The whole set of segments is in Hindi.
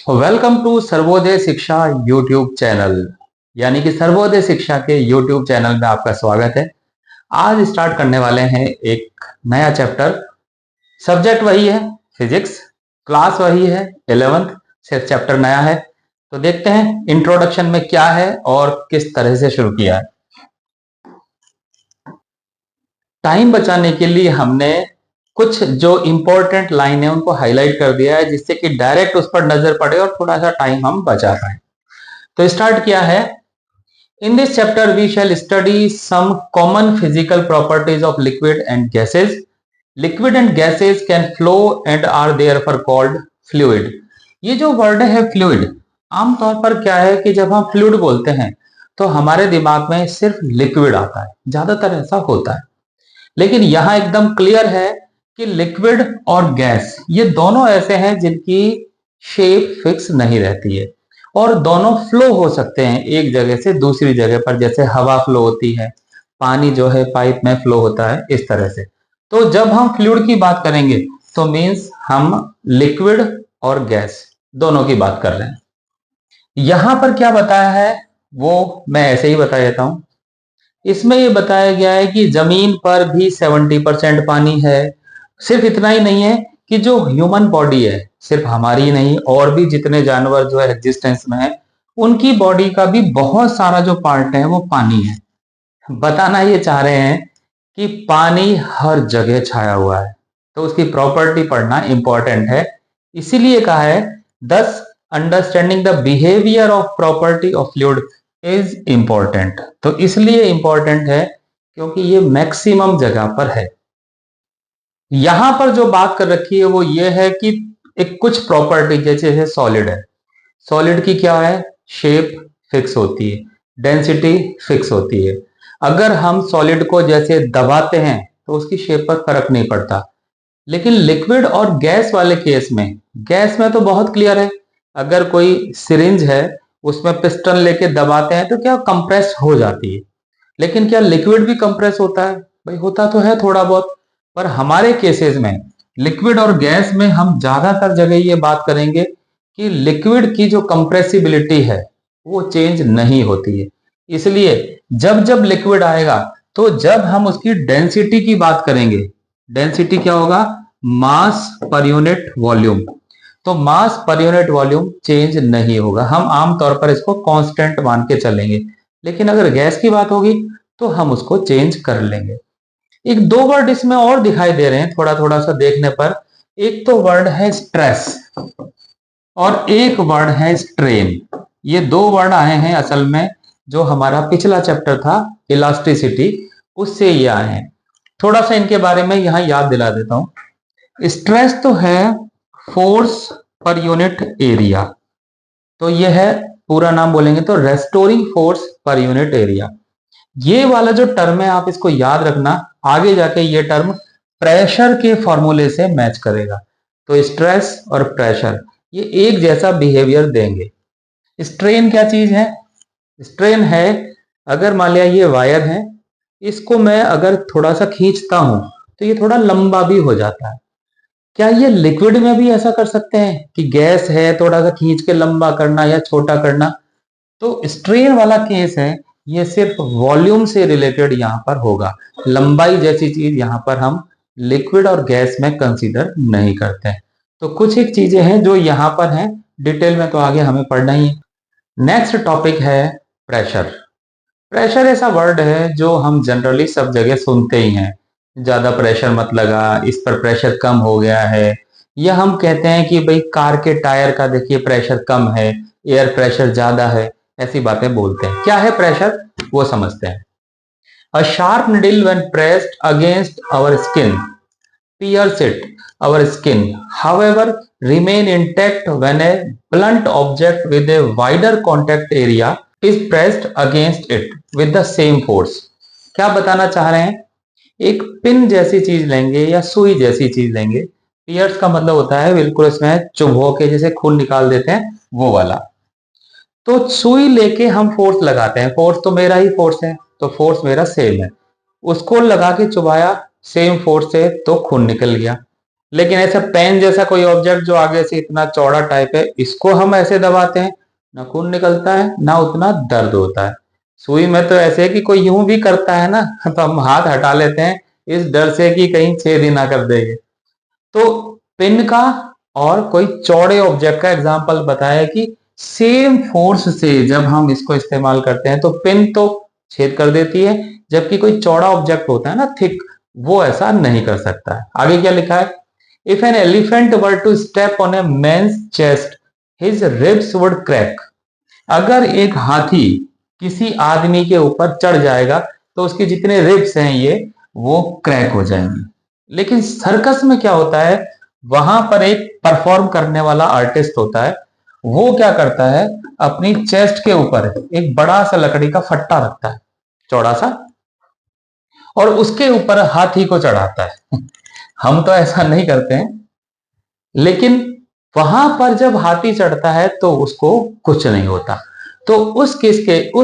वेलकम टू सर्वोदय शिक्षा यूट्यूब चैनल। यानी कि सर्वोदय शिक्षा के यूट्यूब चैनल में आपका स्वागत है। आज स्टार्ट करने वाले हैं एक नया चैप्टर। सब्जेक्ट वही है फिजिक्स, क्लास वही है 11th, सिर्फ चैप्टर नया है। तो देखते हैं इंट्रोडक्शन में क्या है और किस तरह से शुरू किया है। टाइम बचाने के लिए हमने कुछ जो इंपॉर्टेंट लाइन है उनको हाईलाइट कर दिया है, जिससे कि डायरेक्ट उस पर नजर पड़े और थोड़ा सा टाइम हम बचा पाए। तो स्टार्ट किया है। In this chapter, we shall study some common physical properties of liquid and gases. Liquid and gases can flow and are therefore called fluid. ये जो वर्ड है फ्लूइड, आमतौर पर क्या है कि जब हम फ्लूइड बोलते हैं तो हमारे दिमाग में सिर्फ लिक्विड आता है, ज्यादातर ऐसा होता है। लेकिन यहाँ एकदम क्लियर है कि लिक्विड और गैस ये दोनों ऐसे हैं जिनकी शेप फिक्स नहीं रहती है और दोनों फ्लो हो सकते हैं एक जगह से दूसरी जगह पर, जैसे हवा फ्लो होती है, पानी जो है पाइप में फ्लो होता है, इस तरह से। तो जब हम फ्लूइड की बात करेंगे तो मीन्स हम लिक्विड और गैस दोनों की बात कर रहे हैं। यहां पर क्या बताया है वो मैं ऐसे ही बता देता हूं। इसमें ये बताया गया है कि जमीन पर भी 70% पानी है। सिर्फ इतना ही नहीं है कि जो ह्यूमन बॉडी है, सिर्फ हमारी नहीं और भी जितने जानवर जो है एग्जिस्टेंस में है, उनकी बॉडी का भी बहुत सारा जो पार्ट है वो पानी है। बताना ये चाह रहे हैं कि पानी हर जगह छाया हुआ है, तो उसकी प्रॉपर्टी पढ़ना इंपॉर्टेंट है। इसीलिए कहा है दस understanding the behaviour of property of fluid is important. तो इसलिए इंपॉर्टेंट है क्योंकि ये मैक्सिमम जगह पर है। यहां पर जो बात कर रखी है वो ये है कि एक कुछ प्रॉपर्टी जैसे सॉलिड है, सॉलिड की क्या है, शेप फिक्स होती है, डेंसिटी फिक्स होती है। अगर हम सॉलिड को जैसे दबाते हैं तो उसकी शेप पर फर्क नहीं पड़ता। लेकिन लिक्विड और गैस वाले केस में, गैस में तो बहुत क्लियर है। अगर कोई सिरिंज है उसमें पिस्टन लेके दबाते हैं तो क्या कंप्रेस हो जाती है। लेकिन क्या लिक्विड भी कंप्रेस होता है? भाई होता तो है थोड़ा बहुत। पर हमारे केसेस में लिक्विड और गैस में हम ज्यादातर जगह ये बात करेंगे कि लिक्विड की जो कंप्रेसिबिलिटी है वो चेंज नहीं होती है। इसलिए जब जब लिक्विड आएगा तो जब हम उसकी डेंसिटी की बात करेंगे, डेंसिटी क्या होगा, मास पर यूनिट वॉल्यूम। तो मास पर यूनिट वॉल्यूम चेंज नहीं होगा, हम आमतौर पर इसको कांस्टेंट मान के चलेंगे। लेकिन अगर गैस की बात होगी तो हम उसको चेंज कर लेंगे। एक दो वर्ड इसमें और दिखाई दे रहे हैं थोड़ा थोड़ा सा देखने पर। एक तो वर्ड है स्ट्रेस और एक वर्ड है स्ट्रेन। ये दो वर्ड आए हैं असल में, जो हमारा पिछला चैप्टर था इलास्टिसिटी, उससे ये आए हैं। थोड़ा सा इनके बारे में यहां याद दिला देता हूं। स्ट्रेस तो है फोर्स पर यूनिट एरिया, तो ये है पूरा नाम बोलेंगे तो restoring force per unit area. ये वाला जो टर्म है आप इसको याद रखना, आगे जाके ये टर्म प्रेशर के फॉर्मूले से मैच करेगा। तो स्ट्रेस और प्रेशर ये एक जैसा बिहेवियर देंगे। स्ट्रेन क्या चीज है? स्ट्रेन है, अगर मान लिया ये वायर है, इसको मैं अगर थोड़ा सा खींचता हूं तो ये थोड़ा लंबा भी हो जाता है। क्या ये लिक्विड में भी ऐसा कर सकते हैं कि गैस है थोड़ा सा खींच के लंबा करना या छोटा करना? तो स्ट्रेन वाला केस है, ये सिर्फ वॉल्यूम से रिलेटेड यहां पर होगा। लंबाई जैसी चीज यहां पर हम लिक्विड और गैस में कंसीडर नहीं करते हैं। तो कुछ एक चीजें हैं जो यहां पर हैं, डिटेल में तो आगे हमें पढ़ना ही है। नेक्स्ट टॉपिक है प्रेशर। प्रेशर ऐसा वर्ड है जो हम जनरली सब जगह सुनते ही हैं। ज्यादा प्रेशर मत लगा, इस पर प्रेशर कम हो गया है, या हम कहते हैं कि भाई कार के टायर का देखिए प्रेशर कम है, एयर प्रेशर ज्यादा है, ऐसी बातें बोलते हैं। क्या है प्रेशर वो समझते हैं। A sharp needle when pressed against our skin pierce it our skin, however remain intact when a blunt object with a wider contact area is pressed against it with the same force। क्या बताना चाह रहे हैं? एक पिन जैसी चीज लेंगे या सुई जैसी चीज लेंगे। पियर्स का मतलब होता है बिल्कुल इसमें चुभो के जैसे खून निकाल देते हैं वो वाला। तो सुई लेके हम फोर्स लगाते हैं, फोर्स तो मेरा ही फोर्स है, तो फोर्स मेरा सेम है। उसको लगा के चुभाया सेम फोर्स से तो खून निकल गया। लेकिन ऐसा पेन जैसा कोई ऑब्जेक्ट जो आगे से इतना चौड़ा टाइप है, इसको हम ऐसे दबाते हैं, ना खून निकलता है ना उतना दर्द होता है। सुई में तो ऐसे है कि कोई यूं भी करता है ना तो हम हाथ हटा लेते हैं इस डर से कि कहीं छेद ही ना कर देंगे। तो पिन का और कोई चौड़े ऑब्जेक्ट का एग्जांपल बताया कि सेम फोर्स से जब हम इसको इस्तेमाल करते हैं तो पिन तो छेद कर देती है, जबकि कोई चौड़ा ऑब्जेक्ट होता है ना थिक, वो ऐसा नहीं कर सकता है। आगे क्या लिखा है? If an elephant were to step on a man's chest his ribs would crack. अगर एक हाथी किसी आदमी के ऊपर चढ़ जाएगा तो उसके जितने रिब्स हैं ये वो क्रैक हो जाएंगे। लेकिन सर्कस में क्या होता है, वहां पर एक परफॉर्म करने वाला आर्टिस्ट होता है, वो क्या करता है, अपनी चेस्ट के ऊपर एक बड़ा सा लकड़ी का फट्टा रखता है, चौड़ा सा, और उसके ऊपर हाथी को चढ़ाता है। हम तो ऐसा नहीं करते हैं, लेकिन वहां पर जब हाथी चढ़ता है तो उसको कुछ नहीं होता। तो उस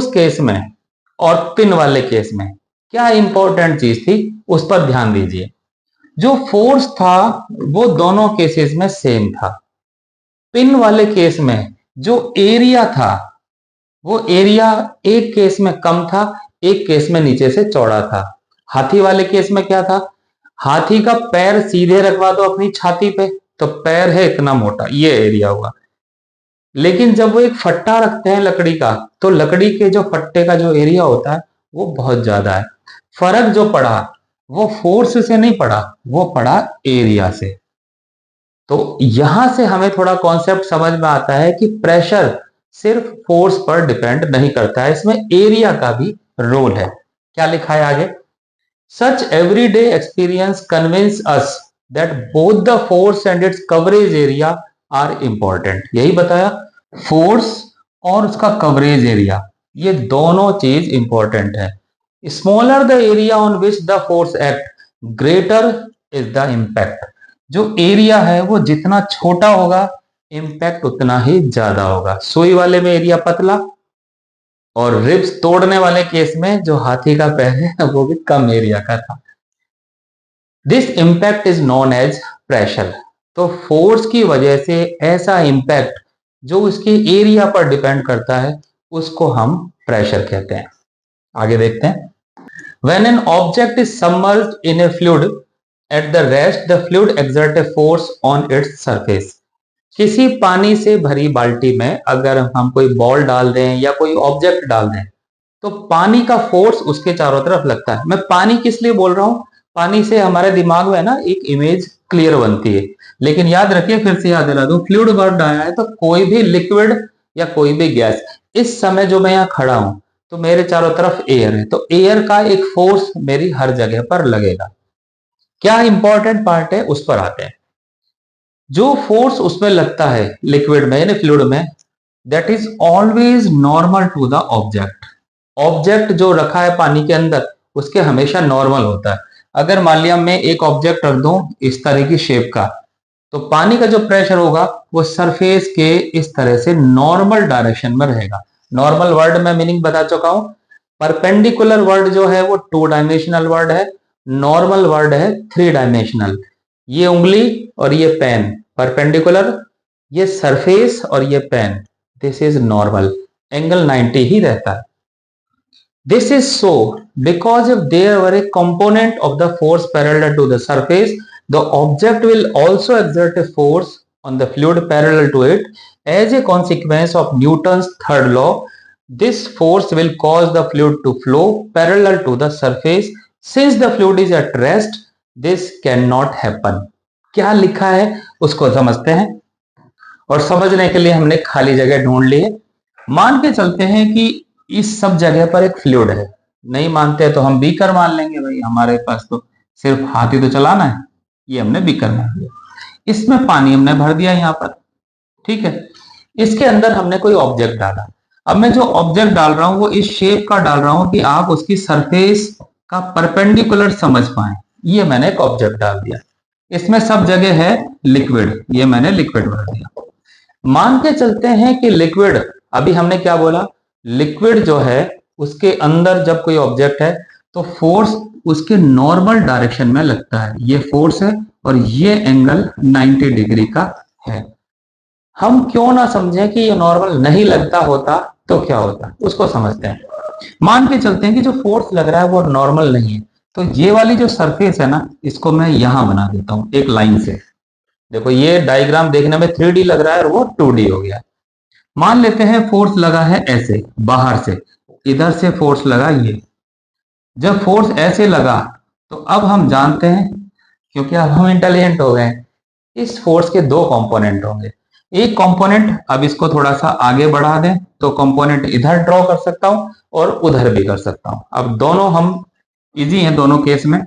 केस में और पिन वाले केस में क्या इंपॉर्टेंट चीज थी, उस पर ध्यान दीजिए। जो फोर्स था वो दोनों केसेस में सेम था। पिन वाले केस में जो एरिया था वो एरिया एक केस में कम था, एक केस में नीचे से चौड़ा था। हाथी वाले केस में क्या था, हाथी का पैर सीधे रखवा दो अपनी छाती पे तो पैर है इतना मोटा, ये एरिया हुआ। लेकिन जब वो एक फट्टा रखते हैं लकड़ी का, तो लकड़ी के जो फट्टे का जो एरिया होता है वो बहुत ज्यादा है। फर्क जो पड़ा वो फोर्स से नहीं पड़ा, वो पड़ा एरिया से। तो यहां से हमें थोड़ा कॉन्सेप्ट समझ में आता है कि प्रेशर सिर्फ फोर्स पर डिपेंड नहीं करता है, इसमें एरिया का भी रोल है। क्या लिखा है आगे? Such everyday experience convince us that both the force and its coverage area are important. यही बताया, फोर्स और उसका कवरेज एरिया ये दोनों चीज इंपॉर्टेंट है। Smaller the area on which the force act, greater is the impact. जो एरिया है वो जितना छोटा होगा इम्पैक्ट उतना ही ज्यादा होगा। सुई वाले में एरिया पतला, और रिब्स तोड़ने वाले केस में जो हाथी का पैर है वो भी कम एरिया का था। This impact is known as pressure. तो फोर्स की वजह से ऐसा इम्पैक्ट जो उसके एरिया पर डिपेंड करता है उसको हम प्रेशर कहते हैं। आगे देखते हैं। When an object is submerged in a fluid, at the rest the fluid exerts a force on its surface. किसी पानी से भरी बाल्टी में अगर हम कोई बॉल डाल दें या कोई ऑब्जेक्ट डाल दें तो पानी का फोर्स उसके चारों तरफ लगता है। मैं पानी किस लिए बोल रहा हूं, पानी से हमारे दिमाग में ना एक इमेज क्लियर बनती है। लेकिन याद रखिए, फिर से याद दिला दूं, फ्लूइड वर्ड आया है तो कोई भी लिक्विड या कोई भी गैस, इस समय जो मैं यहाँ खड़ा हूं तो मेरे चारों तरफ एयर है, तो एयर का एक फोर्स मेरी हर जगह पर लगेगा। क्या इंपॉर्टेंट पार्ट है उस पर आते हैं। जो फोर्स उसमें लगता है लिक्विड में यानी फ्लूइड में, that is always normal to the object. Object जो रखा है पानी के अंदर उसके हमेशा नॉर्मल होता है। अगर मान लिया मैं एक ऑब्जेक्ट रख दूं इस तरह की शेप का, तो पानी का जो प्रेशर होगा वो सरफेस के इस तरह से नॉर्मल डायरेक्शन में रहेगा। नॉर्मल वर्ड में मीनिंग बता चुका हूं। परपेंडिकुलर वर्ड जो है वो 2 डायमेंशनल वर्ड है, नॉर्मल वर्ड है 3 डायमेंशनल। ये उंगली और ये पेन परपेंडिकुलर, ये सरफेस और ये pen this is normal, angle 90 ही रहता है। This is so because if there were a component of the force parallel to the surface, the object will also exert a force on the fluid parallel to it. As a consequence of Newton's third law, this force will cause the fluid to flow parallel to the surface. Since the fluid is at rest, this cannot happen. क्या लिखा है उसको समझते हैं, और समझने के लिए हमने खाली जगह ढूंढ ली है। मान के चलते हैं कि इस सब जगह पर एक फ्लूइड है, नहीं मानते तो हम बीकर मान लेंगे, भाई हमारे पास तो सिर्फ हाथ ही तो चलाना है, ये हमने बीकर मान लिया। इसमें पानी हमने भर दिया यहाँ पर, ठीक है। इसके अंदर हमने कोई ऑब्जेक्ट डाला। अब मैं जो ऑब्जेक्ट डाल रहा हूं वो इस शेप का डाल रहा हूं कि आप उसकी सरफेस का परपेंडिकुलर समझ पाए। ये मैंने एक ऑब्जेक्ट डाल दिया, इसमें सब जगह है लिक्विड, ये मैंने लिक्विड भर दिया। मान के चलते हैं कि लिक्विड, अभी हमने क्या बोला, लिक्विड जो है उसके अंदर जब कोई ऑब्जेक्ट है तो फोर्स उसके नॉर्मल डायरेक्शन में लगता है, ये फोर्स है और ये एंगल 90 डिग्री का है। हम क्यों ना समझें कि ये नॉर्मल नहीं लगता होता तो क्या होता, उसको समझते हैं। मान के चलते हैं कि जो फोर्स लग रहा है वो नॉर्मल नहीं है, तो ये वाली जो सरफेस है ना, इसको मैं यहां बना देता हूं एक लाइन से। देखो ये डायग्राम देखने में 3D लग रहा है और वो 2D हो गया। मान लेते हैं फोर्स लगा है ऐसे बाहर से, इधर से फोर्स लगा ये। जब फोर्स ऐसे लगा तो अब हम जानते हैं, क्योंकि अब हम इंटेलिजेंट हो गए, इस फोर्स के दो कंपोनेंट होंगे। एक कंपोनेंट, अब इसको थोड़ा सा आगे बढ़ा दें तो कंपोनेंट इधर ड्रॉ कर सकता हूं और उधर भी कर सकता हूं। अब दोनों हम इजी हैं दोनों केस में।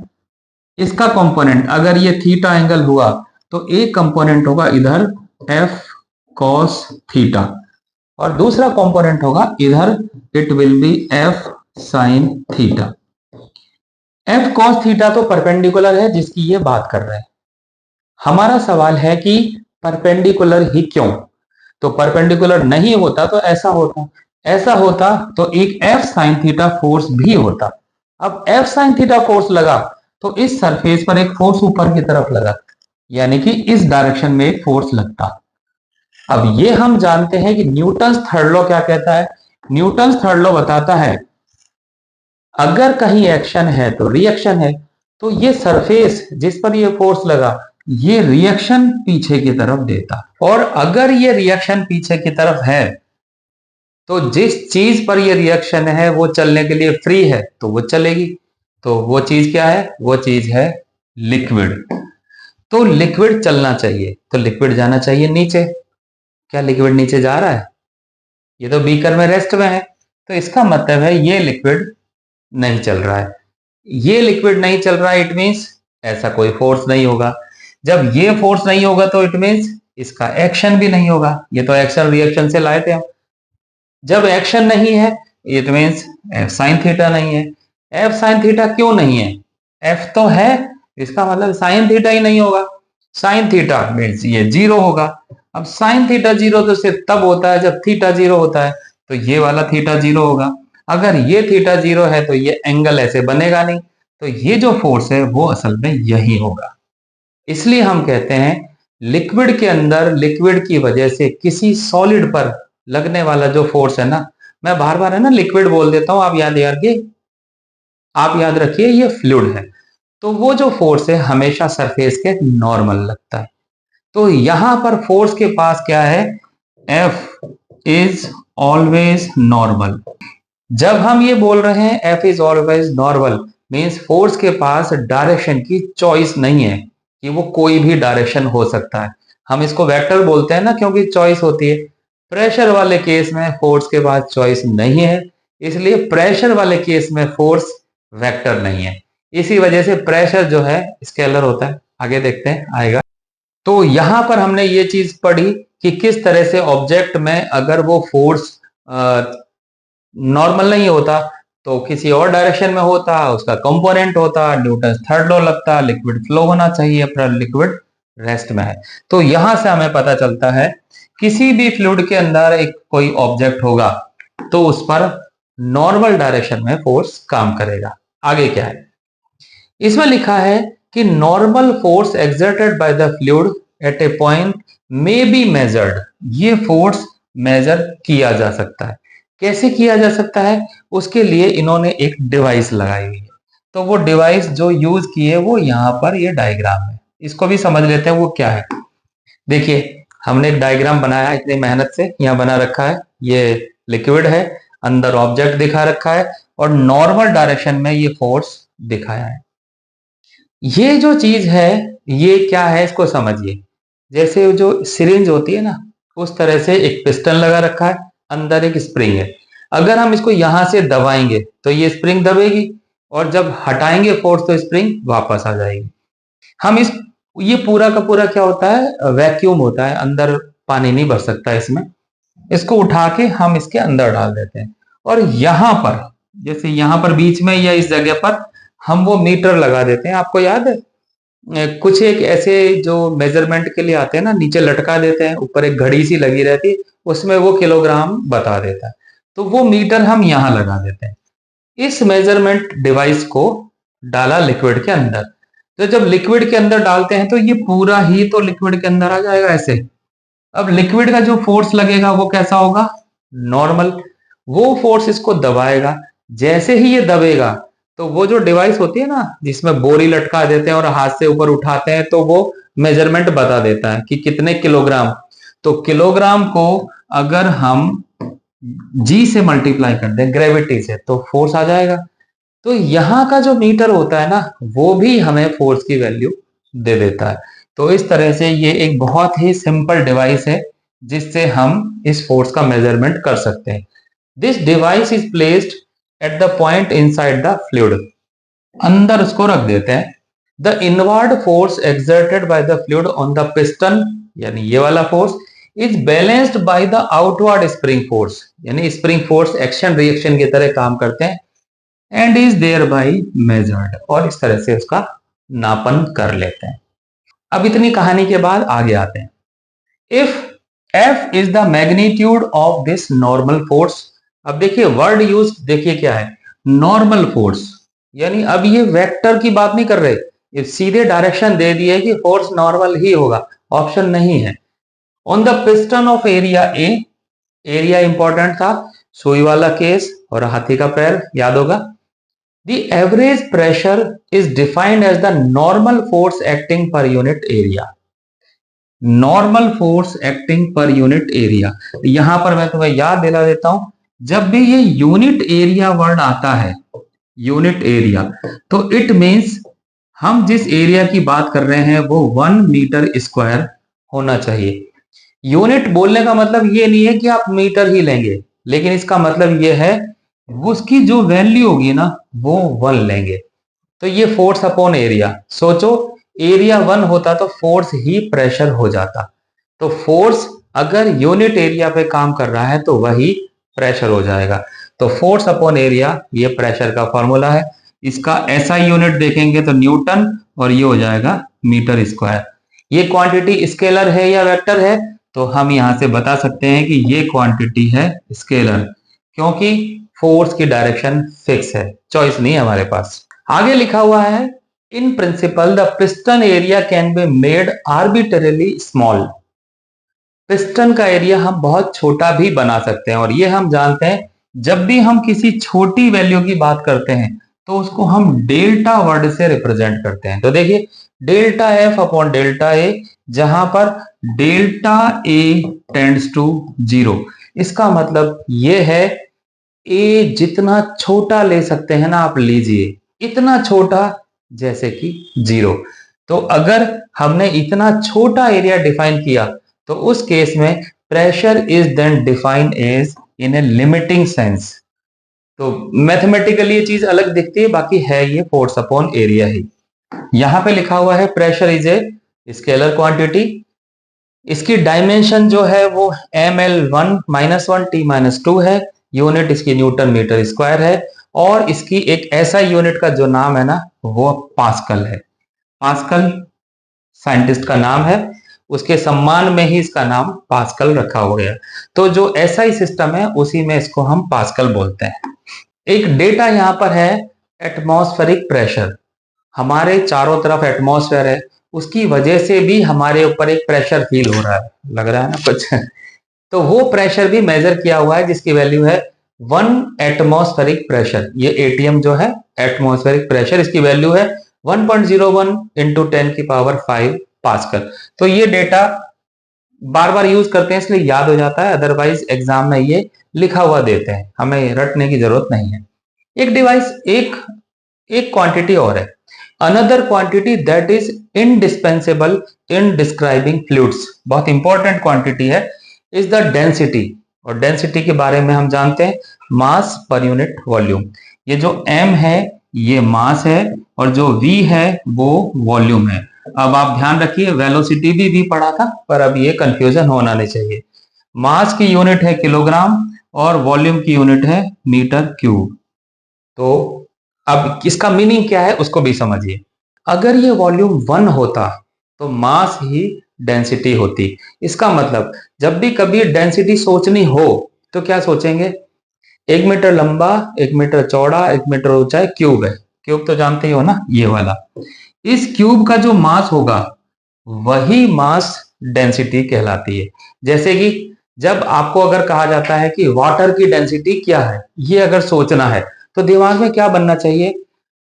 इसका कंपोनेंट अगर ये थीटा एंगल हुआ तो एक कंपोनेंट होगा इधर एफ कॉस थीटा और दूसरा कंपोनेंट होगा इधर, it will be F sine theta. F cos theta तो परपेंडिकुलर है जिसकी ये बात कर रहे हैं। हमारा सवाल है कि परपेंडिकुलर ही क्यों? तो परपेंडिकुलर नहीं होता तो ऐसा होता, ऐसा होता तो एक एफ साइन थीटा फोर्स भी होता। अब एफ साइन थीटा फोर्स लगा तो इस सरफेस पर एक फोर्स ऊपर की तरफ लगा, यानी कि इस डायरेक्शन में एक फोर्स लगता। अब ये हम जानते हैं कि न्यूटन्स थर्ड लॉ क्या कहता है। न्यूटन्स थर्ड लॉ बताता है अगर कहीं एक्शन है तो रिएक्शन है, तो ये सरफेस जिस पर ये फोर्स लगा ये रिएक्शन पीछे की तरफ देता, और अगर ये रिएक्शन पीछे की तरफ है तो जिस चीज पर ये रिएक्शन है वो चलने के लिए फ्री है तो वो चलेगी। तो वो चीज क्या है? वो चीज है लिक्विड। तो लिक्विड चलना चाहिए तो लिक्विड जाना चाहिए नीचे। क्या लिक्विड नीचे जा रहा है? ये तो बीकर में रेस्ट में है, तो इसका मतलब है ये लिक्विड नहीं चल रहा है। ये लिक्विड नहीं चल रहा है, इट मीन्स ऐसा कोई फोर्स नहीं होगा। जब ये फोर्स नहीं होगा तो इट मीन्स इसका एक्शन भी नहीं होगा। ये तो एक्शन रिएक्शन से लाए थे हम। जब एक्शन नहीं है it means F sine theta नहीं है। एफ साइन थीटा क्यों नहीं है? एफ तो है, इसका मतलब साइन थीटा ही नहीं होगा। साइन थीटा मीन्स ये जीरो होगा। अब साइन थीटा जीरो तो सिर्फ तब होता है जब थीटा जीरो होता है, तो ये वाला थीटा जीरो होगा। अगर ये थीटा जीरो है तो ये एंगल ऐसे बनेगा नहीं, तो ये जो फोर्स है वो असल में यही होगा। इसलिए हम कहते हैं लिक्विड के अंदर लिक्विड की वजह से किसी सॉलिड पर लगने वाला जो फोर्स है ना, मैं बार बार है ना लिक्विड बोल देता हूं, आप याद रखिए ये फ्लूइड है। तो वो जो फोर्स है हमेशा सरफेस के नॉर्मल लगता है। तो यहां पर फोर्स के पास क्या है? F is always normal. जब हम ये बोल रहे हैं F is always normal, means force के पास डायरेक्शन की चॉइस नहीं है कि वो कोई भी डायरेक्शन हो सकता है। हम इसको वेक्टर बोलते हैं ना क्योंकि चॉइस होती है। प्रेशर वाले केस में फोर्स के पास चॉइस नहीं है, इसलिए प्रेशर वाले केस में फोर्स वेक्टर नहीं है। इसी वजह से प्रेशर जो है स्केलर होता है। आगे देखते हैं, आएगा। तो यहां पर हमने ये चीज पढ़ी कि किस तरह से ऑब्जेक्ट में अगर वो फोर्स नॉर्मल नहीं होता तो किसी और डायरेक्शन में होता, उसका कंपोनेंट होता, न्यूटन थर्ड लॉ लगता, लिक्विड फ्लो होना चाहिए, पर लिक्विड रेस्ट में है। तो यहां से हमें पता चलता है किसी भी फ्लूइड के अंदर एक कोई ऑब्जेक्ट होगा तो उस पर नॉर्मल डायरेक्शन में फोर्स काम करेगा। आगे क्या है? इसमें लिखा है कि normal force exerted by the fluid at a point may be measured. ये फोर्स मेजर किया जा सकता है। कैसे किया जा सकता है? उसके लिए इन्होंने एक डिवाइस लगाई हुई है। तो वो डिवाइस जो यूज की है वो यहां पर ये डायग्राम है, इसको भी समझ लेते हैं वो क्या है। देखिए हमने एक डायग्राम बनाया इतनी मेहनत से, यहाँ बना रखा है। ये लिक्विड है, अंदर ऑब्जेक्ट दिखा रखा है और नॉर्मल डायरेक्शन में ये फोर्स दिखाया है। ये जो चीज है ये क्या है इसको समझिए। जैसे जो सिरिंज होती है ना, उस तरह से एक पिस्टन लगा रखा है, अंदर एक स्प्रिंग है। अगर हम इसको यहां से दबाएंगे तो ये स्प्रिंग दबेगी और जब हटाएंगे फोर्स तो स्प्रिंग वापस आ जाएगी। हम इस ये पूरा का पूरा क्या होता है? वैक्यूम होता है, अंदर पानी नहीं भर सकता इसमें। इसको उठा के हम इसके अंदर डाल देते हैं और यहां पर, जैसे यहां पर बीच में या इस जगह पर हम वो मीटर लगा देते हैं। आपको याद है कुछ एक ऐसे जो मेजरमेंट के लिए आते हैं ना, नीचे लटका देते हैं, ऊपर एक घड़ी सी लगी रहती है, उसमें वो किलोग्राम बता देता है। तो वो मीटर हम यहां लगा देते हैं। इस मेजरमेंट डिवाइस को डाला लिक्विड के अंदर। तो जब लिक्विड के अंदर डालते हैं तो ये पूरा ही तो लिक्विड के अंदर आ जाएगा ऐसे। अब लिक्विड का जो फोर्स लगेगा वो कैसा होगा, नॉर्मल। वो फोर्स इसको दबाएगा, जैसे ही ये दबेगा तो वो जो डिवाइस होती है ना जिसमें बोरी लटका देते हैं और हाथ से ऊपर उठाते हैं तो वो मेजरमेंट बता देता है कि कितने किलोग्राम। तो किलोग्राम को अगर हम जी से मल्टीप्लाई कर दें ग्रेविटी से तो फोर्स आ जाएगा। तो यहाँ का जो मीटर होता है ना वो भी हमें फोर्स की वैल्यू दे देता है। तो इस तरह से ये एक बहुत ही सिंपल डिवाइस है जिससे हम इस फोर्स का मेजरमेंट कर सकते हैं। This device is placed at the point inside the fluid, अंदर उसको रख देते हैं। The inward force exerted by the fluid on the piston, यानी ये वाला force, is balanced by the outward spring force, यानी स्प्रिंग फोर्स एक्शन रिएक्शन की तरह काम करते हैं। And is thereby measured, और इस तरह से उसका नापन कर लेते हैं। अब इतनी कहानी के बाद आगे आते हैं। If F is the magnitude of this normal force, अब देखिए वर्ड यूज देखिए क्या है, नॉर्मल फोर्स, यानी अब ये वेक्टर की बात नहीं कर रहे, ये सीधे डायरेक्शन दे दिए कि फोर्स नॉर्मल ही होगा, ऑप्शन नहीं है। On the piston of area A, area important था, सुई वाला केस और हाथी का पैर याद होगा। The average pressure is defined as the normal force acting per unit area. Normal force acting per unit area. यहां पर मैं तुम्हें याद दिला देता हूं, जब भी ये यूनिट एरिया वर्ड आता है, यूनिट एरिया, तो इट मींस हम जिस एरिया की बात कर रहे हैं वो 1 मीटर स्क्वायर होना चाहिए। यूनिट बोलने का मतलब ये नहीं है कि आप मीटर ही लेंगे, लेकिन इसका मतलब ये है उसकी जो वैल्यू होगी ना वो 1 लेंगे। तो ये फोर्स अपॉन एरिया, सोचो एरिया 1 होता तो फोर्स ही प्रेशर हो जाता। तो फोर्स अगर यूनिट एरिया पे काम कर रहा है तो वही प्रेशर हो जाएगा। तो फोर्स अपॉन एरिया ये प्रेशर का फॉर्मूला है। इसका ऐसा यूनिट देखेंगे तो न्यूटन, और ये हो जाएगा मीटर स्क्वायर। ये क्वांटिटी स्केलर है या वेक्टर है, तो हम यहां से बता सकते हैं कि ये क्वांटिटी है स्केलर, क्योंकि फोर्स की डायरेक्शन फिक्स है, चॉइस नहीं है हमारे पास। आगे लिखा हुआ है in principle the piston area can be made arbitrarily small. Piston का एरिया हम बहुत छोटा भी बना सकते हैं, और ये हम जानते हैं जब भी हम किसी छोटी वैल्यू की बात करते हैं तो उसको हम डेल्टा वर्ड से रिप्रेजेंट करते हैं। तो देखिए delta F upon delta A, जहां पर डेल्टा ए टेंड्स टू 0, इसका मतलब ये है ए जितना छोटा ले सकते हैं ना आप लीजिए, इतना छोटा जैसे कि 0। तो अगर हमने इतना छोटा एरिया डिफाइन किया तो उस केस में pressure is then defined as in a limiting sense. तो मैथमेटिकली ये चीज अलग दिखती है, बाकी है ये फोर्स अपॉन एरिया ही। यहां पे लिखा हुआ है pressure is a scalar quantity, इसकी डायमेंशन जो है वो ml1 -1 t-2 है, यूनिट इसकी न्यूटन मीटर स्क्वायर है, और इसकी एक ऐसा यूनिट का जो नाम है ना वो पास्कल है। पास्कल साइंटिस्ट का नाम है, उसके सम्मान में ही इसका नाम पास्कल रखा हो गया। तो जो ऐसा ही सिस्टम है उसी में इसको हम पास्कल बोलते हैं। एक डेटा यहां पर है एटमॉस्फेरिक प्रेशर, हमारे चारों तरफ एटमॉस्फेयर है, उसकी वजह से भी हमारे ऊपर एक प्रेशर फील हो रहा है, लग रहा है ना कुछ तो वो प्रेशर भी मेजर किया हुआ है जिसकी वैल्यू है 1 एटमॉस्फेरिक प्रेशर। ये एटीएम जो है एटमॉस्फेरिक प्रेशर, इसकी वैल्यू है 1.01 इंटू 10⁵ पास्कल। तो ये डेटा बार बार यूज करते हैं इसलिए याद हो जाता है, अदरवाइज एग्जाम में ये लिखा हुआ देते हैं, हमें रटने की जरूरत नहीं है। एक डिवाइस एक क्वांटिटी और है, another quantity that is indispensable in describing fluids, बहुत इंपॉर्टेंट क्वांटिटी है, इज द डेंसिटी। और डेंसिटी के बारे में हम जानते हैं मास पर यूनिट वॉल्यूम। ये जो m है ये मास है और जो v है वो वॉल्यूम है। अब आप ध्यान रखिए वेलोसिटी भी पढ़ा था, पर अब ये कंफ्यूजन होना नहीं चाहिए। मास की यूनिट है किलोग्राम और वॉल्यूम की यूनिट है मीटर क्यूब। तो अब इसका मीनिंग क्या है उसको भी समझिए। अगर ये वॉल्यूम 1 होता तो मास ही डेंसिटी होती। इसका मतलब जब भी कभी डेंसिटी सोचनी हो तो क्या सोचेंगे, 1 मीटर लंबा, 1 मीटर चौड़ा, 1 मीटर ऊंचा क्यूब है। क्यूब तो जानते ही हो ना, ये वाला। इस क्यूब का जो मास होगा वही मास डेंसिटी कहलाती है। जैसे कि जब आपको अगर कहा जाता है कि वाटर की डेंसिटी क्या है, ये अगर सोचना है तो दिमाग में क्या बनना चाहिए?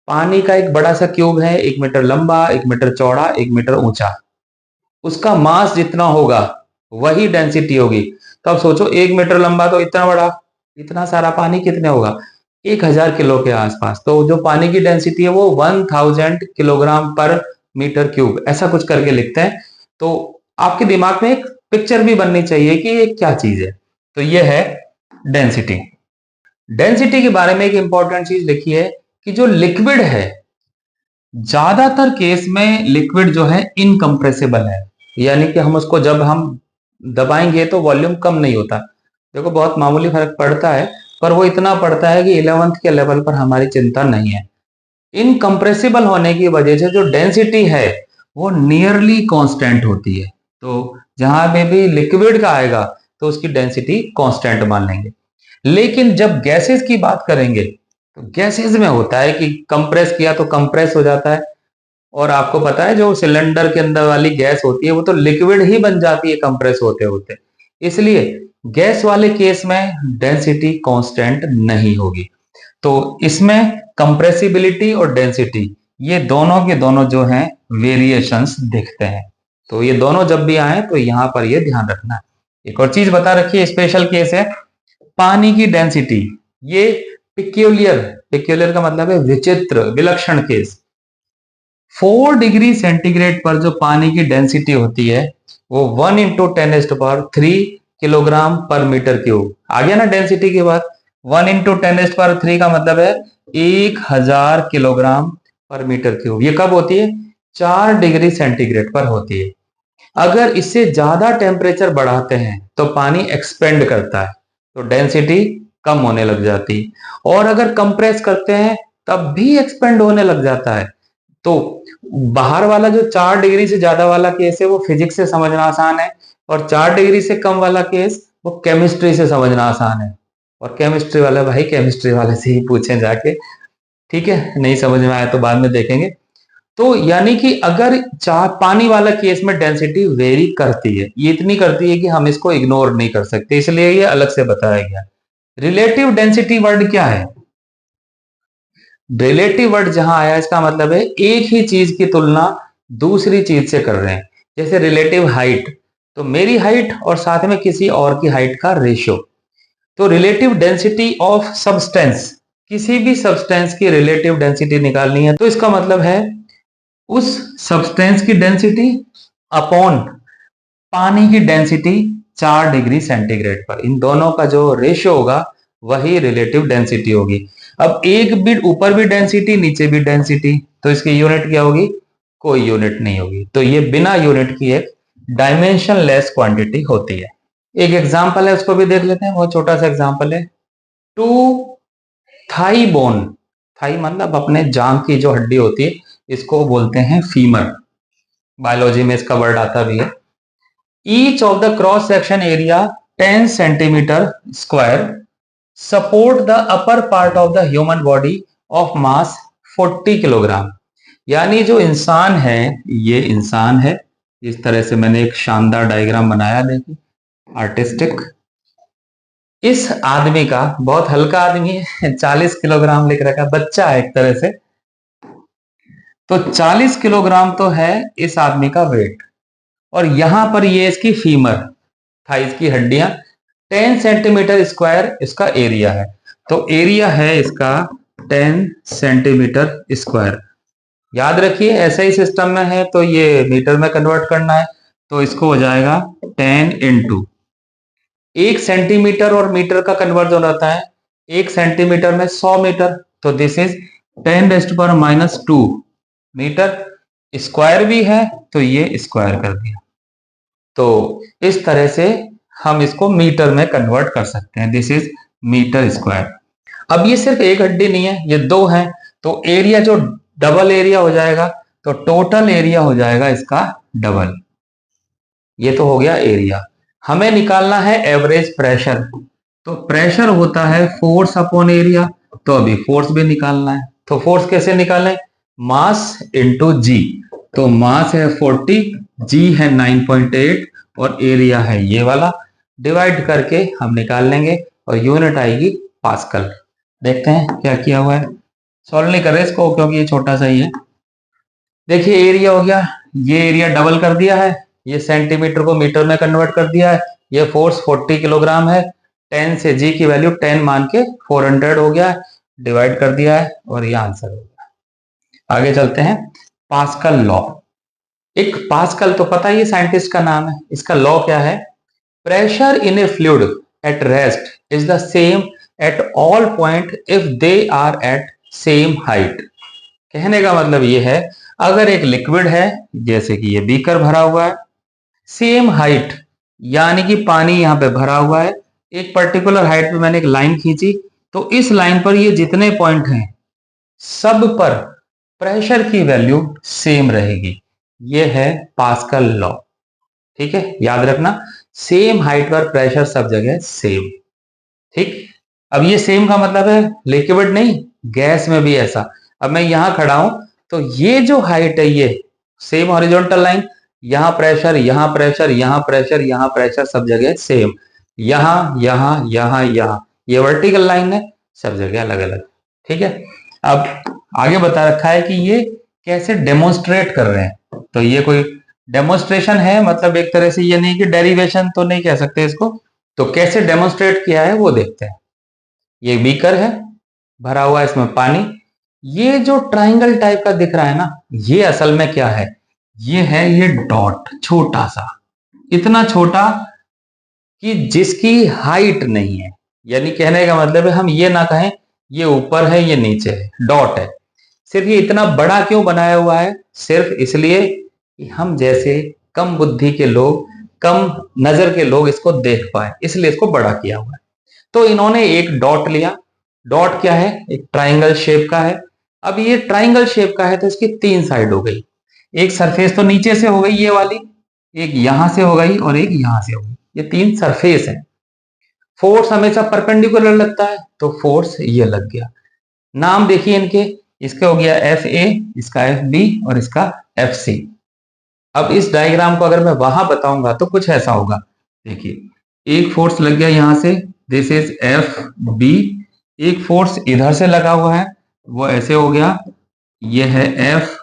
पानी का एक बड़ा सा क्यूब है, 1 मीटर लंबा, 1 मीटर चौड़ा, 1 मीटर ऊंचा, उसका मास जितना होगा वही डेंसिटी होगी। तो अब सोचो 1 मीटर लंबा तो इतना बड़ा, इतना सारा पानी कितने होगा? 1000 किलो के आसपास। तो जो पानी की डेंसिटी है वो 1000 किलोग्राम पर मीटर क्यूब, ऐसा कुछ करके लिखते हैं। तो आपके दिमाग में एक पिक्चर भी बननी चाहिए कि ये क्या चीज है। तो ये है डेंसिटी। डेंसिटी के बारे में एक इंपॉर्टेंट चीज लिखी है कि जो लिक्विड है, ज्यादातर केस में लिक्विड जो है इनकम्प्रेसिबल है, यानी कि हम उसको जब हम दबाएंगे तो वॉल्यूम कम नहीं होता। देखो बहुत मामूली फर्क पड़ता है, पर वो इतना पड़ता है कि 11th के लेवल पर हमारी चिंता नहीं है। इनकम्प्रेसिबल होने की वजह से जो डेंसिटी है वो नियरली कांस्टेंट होती है। तो जहां पे भी लिक्विड का आएगा तो उसकी डेंसिटी कांस्टेंट मान लेंगे। लेकिन जब गैसेस की बात करेंगे तो गैसेस में होता है कि कंप्रेस किया तो कंप्रेस हो जाता है, और आपको पता है जो सिलेंडर के अंदर वाली गैस होती है वो तो लिक्विड ही बन जाती है कंप्रेस होते होते। इसलिए गैस वाले केस में डेंसिटी कांस्टेंट नहीं होगी। तो इसमें कंप्रेसिबिलिटी और डेंसिटी ये दोनों के दोनों जो हैं वेरिएशंस दिखते हैं। तो ये दोनों जब भी आए तो यहां पर ये ध्यान रखना है। एक और चीज बता रखी है, स्पेशल केस है पानी की डेंसिटी। ये पिक्यूलियर, पिक्यूलियर का मतलब है विचित्र, विलक्षण केस। 4 डिग्री सेंटीग्रेड पर जो पानी की डेंसिटी होती है वो 1 × 10⁻³ किलोग्राम पर मीटर क्यूब। आ गया ना डेंसिटी के बाद? 1 × 10⁻³ का मतलब है 1000 किलोग्राम पर मीटर क्यूब। ये कब होती है? 4 डिग्री सेंटीग्रेड पर होती है। अगर इससे ज्यादा टेम्परेचर बढ़ाते हैं तो पानी एक्सपेंड करता है, तो डेंसिटी कम होने लग जाती है। और अगर कंप्रेस करते हैं तब भी एक्सपेंड होने लग जाता है। तो बाहर वाला जो 4 डिग्री से ज्यादा वाला केस है वो फिजिक्स से समझना आसान है, और 4 डिग्री से कम वाला केस वो केमिस्ट्री से समझना आसान है। और केमिस्ट्री वाला भाई केमिस्ट्री वाले से ही पूछें जाके, ठीक है? नहीं समझ में आया तो बाद में देखेंगे। तो यानी कि अगर चार पानी वाला केस में डेंसिटी वेरी करती है, ये इतनी करती है कि हम इसको इग्नोर नहीं कर सकते, इसलिए ये अलग से बताया गया। रिलेटिव डेंसिटी वर्ड क्या है? रिलेटिव वर्ड जहां आया इसका मतलब है एक ही चीज की तुलना दूसरी चीज से कर रहे हैं। जैसे रिलेटिव हाइट, तो मेरी हाइट और साथ में किसी और की हाइट का रेशियो। तो रिलेटिव डेंसिटी ऑफ सब्सटेंस, किसी भी सब्सटेंस की रिलेटिव डेंसिटी निकालनी है तो इसका मतलब है उस सब्सटेंस की डेंसिटी अपॉन पानी की डेंसिटी 4 डिग्री सेंटीग्रेड पर, इन दोनों का जो रेशियो होगा वही रिलेटिव डेंसिटी होगी। अब एक बिट ऊपर भी डेंसिटी नीचे भी डेंसिटी, तो इसकी यूनिट क्या होगी? कोई यूनिट नहीं होगी। तो ये बिना यूनिट की एक डायमेंशन लेस क्वांटिटी होती है। एक एग्जांपल है उसको भी देख लेते हैं, बहुत छोटा सा एग्जांपल है। टू थाई बोन, थाई मतलब अपने जांग की जो हड्डी होती है इसको बोलते हैं फीमर, बायोलॉजी में इसका वर्ड आता भी है। Each of the cross section area 10 centimeter square support the upper part of the human body of mass 40 kilogram. यानी जो इंसान है, ये इंसान है, इस तरह से मैंने एक शानदार डायग्राम बनाया, देखिए आर्टिस्टिक। इस आदमी का, बहुत हल्का आदमी है, 40 किलोग्राम लिख रखा है, बच्चा है एक तरह से। तो 40 किलोग्राम तो है इस आदमी का वेट, और यहां पर ये इसकी फीमर, थाइस की हड्डियां, 10 सेंटीमीटर स्क्वायर इसका एरिया है। तो एरिया है इसका 10 सेंटीमीटर स्क्वायर। याद रखिए ऐसा ही सिस्टम में है तो ये मीटर में कन्वर्ट करना है, तो इसको हो जाएगा 10 इंटू 1 सेंटीमीटर, और मीटर का कन्वर्जन होता है 1 सेंटीमीटर में 100 मीटर, तो दिस इज 10⁻⁻2 मीटर। स्क्वायर भी है तो ये स्क्वायर कर दिया। तो इस तरह से हम इसको मीटर में कन्वर्ट कर सकते हैं, दिस इज मीटर स्क्वायर। अब ये सिर्फ एक हड्डी नहीं है, ये दो है, तो एरिया जो डबल एरिया हो जाएगा, तो टोटल एरिया हो जाएगा इसका डबल। ये तो हो गया एरिया। हमें निकालना है एवरेज प्रेशर, तो प्रेशर होता है फोर्स अपॉन एरिया, तो अभी फोर्स भी निकालना है। तो फोर्स कैसे निकालें? मास इंटू जी। तो मास है 40, जी है 9.8 और एरिया है ये वाला, डिवाइड करके हम निकाल लेंगे और यूनिट आएगी पास्कल। देखते हैं क्या किया हुआ है। सॉल्व नहीं कर रहे इसको क्योंकि ये छोटा सा ही है। देखिए एरिया हो गया, ये एरिया डबल कर दिया है, ये सेंटीमीटर को मीटर में कन्वर्ट कर दिया है, ये फोर्स 40 किलोग्राम है, 10 से जी की वैल्यू 10 मान के 400 हो गया है, डिवाइड कर दिया है और ये आंसर हो गया। आगे चलते हैं, पास्कल लॉ। एक पास्कल तो पता ही साइंटिस्ट का नाम है, इसका लॉ क्या है? Pressure in a fluid at rest is the same at all point if they are at same height. कहने का मतलब ये है, अगर एक लिक्विड है जैसे कि ये बीकर भरा हुआ है, सेम हाइट यानी कि पानी यहां पे भरा हुआ है, एक पर्टिकुलर हाइट पे मैंने एक लाइन खींची, तो इस लाइन पर ये जितने पॉइंट हैं सब पर प्रेशर की वैल्यू सेम रहेगी। ये है पास्कल लॉ। ठीक है, याद रखना, सेम हाइट पर प्रेशर सब जगह सेम। ठीक, अब ये सेम का मतलब है लिक्विड नहीं, गैस में भी ऐसा। अब मैं यहां खड़ा हूं तो ये जो हाइट है ये सेम हॉरिजॉन्टल लाइन, यहां प्रेशर, यहां प्रेशर, यहां प्रेशर, यहां प्रेशर, सब जगह सेम। यहां यहां यहां यहां ये वर्टिकल लाइन है, सब जगह अलग अलग। ठीक है, अब आगे बता रखा है कि ये कैसे डेमोन्स्ट्रेट कर रहे हैं। तो ये कोई डेमोन्स्ट्रेशन है, मतलब एक तरह से ये नहीं कि डेरिवेशन तो नहीं कह सकते इसको। तो कैसे डेमोन्स्ट्रेट किया है वो देखते हैं। ये बीकर है, भरा हुआ है इसमें पानी। ये जो ट्रायंगल टाइप का दिख रहा है ना, ये असल में क्या है? ये है ये डॉट, छोटा सा, इतना छोटा कि जिसकी हाइट नहीं है। यानी कहने का मतलब है हम ये ना कहें ये ऊपर है ये नीचे है, डॉट है। सिर्फ ये इतना बड़ा क्यों बनाया हुआ है? सिर्फ इसलिए कि हम जैसे कम बुद्धि के लोग, कम नजर के लोग इसको देख पाए, इसलिए इसको बड़ा किया हुआ है। तो इन्होंने एक डॉट लिया। डॉट क्या है? एक ट्राइंगल शेप का है। अब ये ट्राइंगल शेप का है तो इसकी तीन साइड हो गई। एक सरफेस तो नीचे से हो गई ये वाली, एक यहां से हो गई और एक यहां से हो गई, ये तीन सरफेस है। फोर्स हमेशा परपेंडिकुलर लगता है तो फोर्स ये लग गया। नाम देखिए इनके, इसका हो गया एफ ए, इसका एफ बी और इसका एफ सी। अब इस डायग्राम को अगर मैं वहां बताऊंगा तो कुछ ऐसा होगा। देखिए एक फोर्स लग गया यहां से, दिस इज एफ बी। एक फोर्स इधर से लगा हुआ है, वो ऐसे हो गया, ये है एफ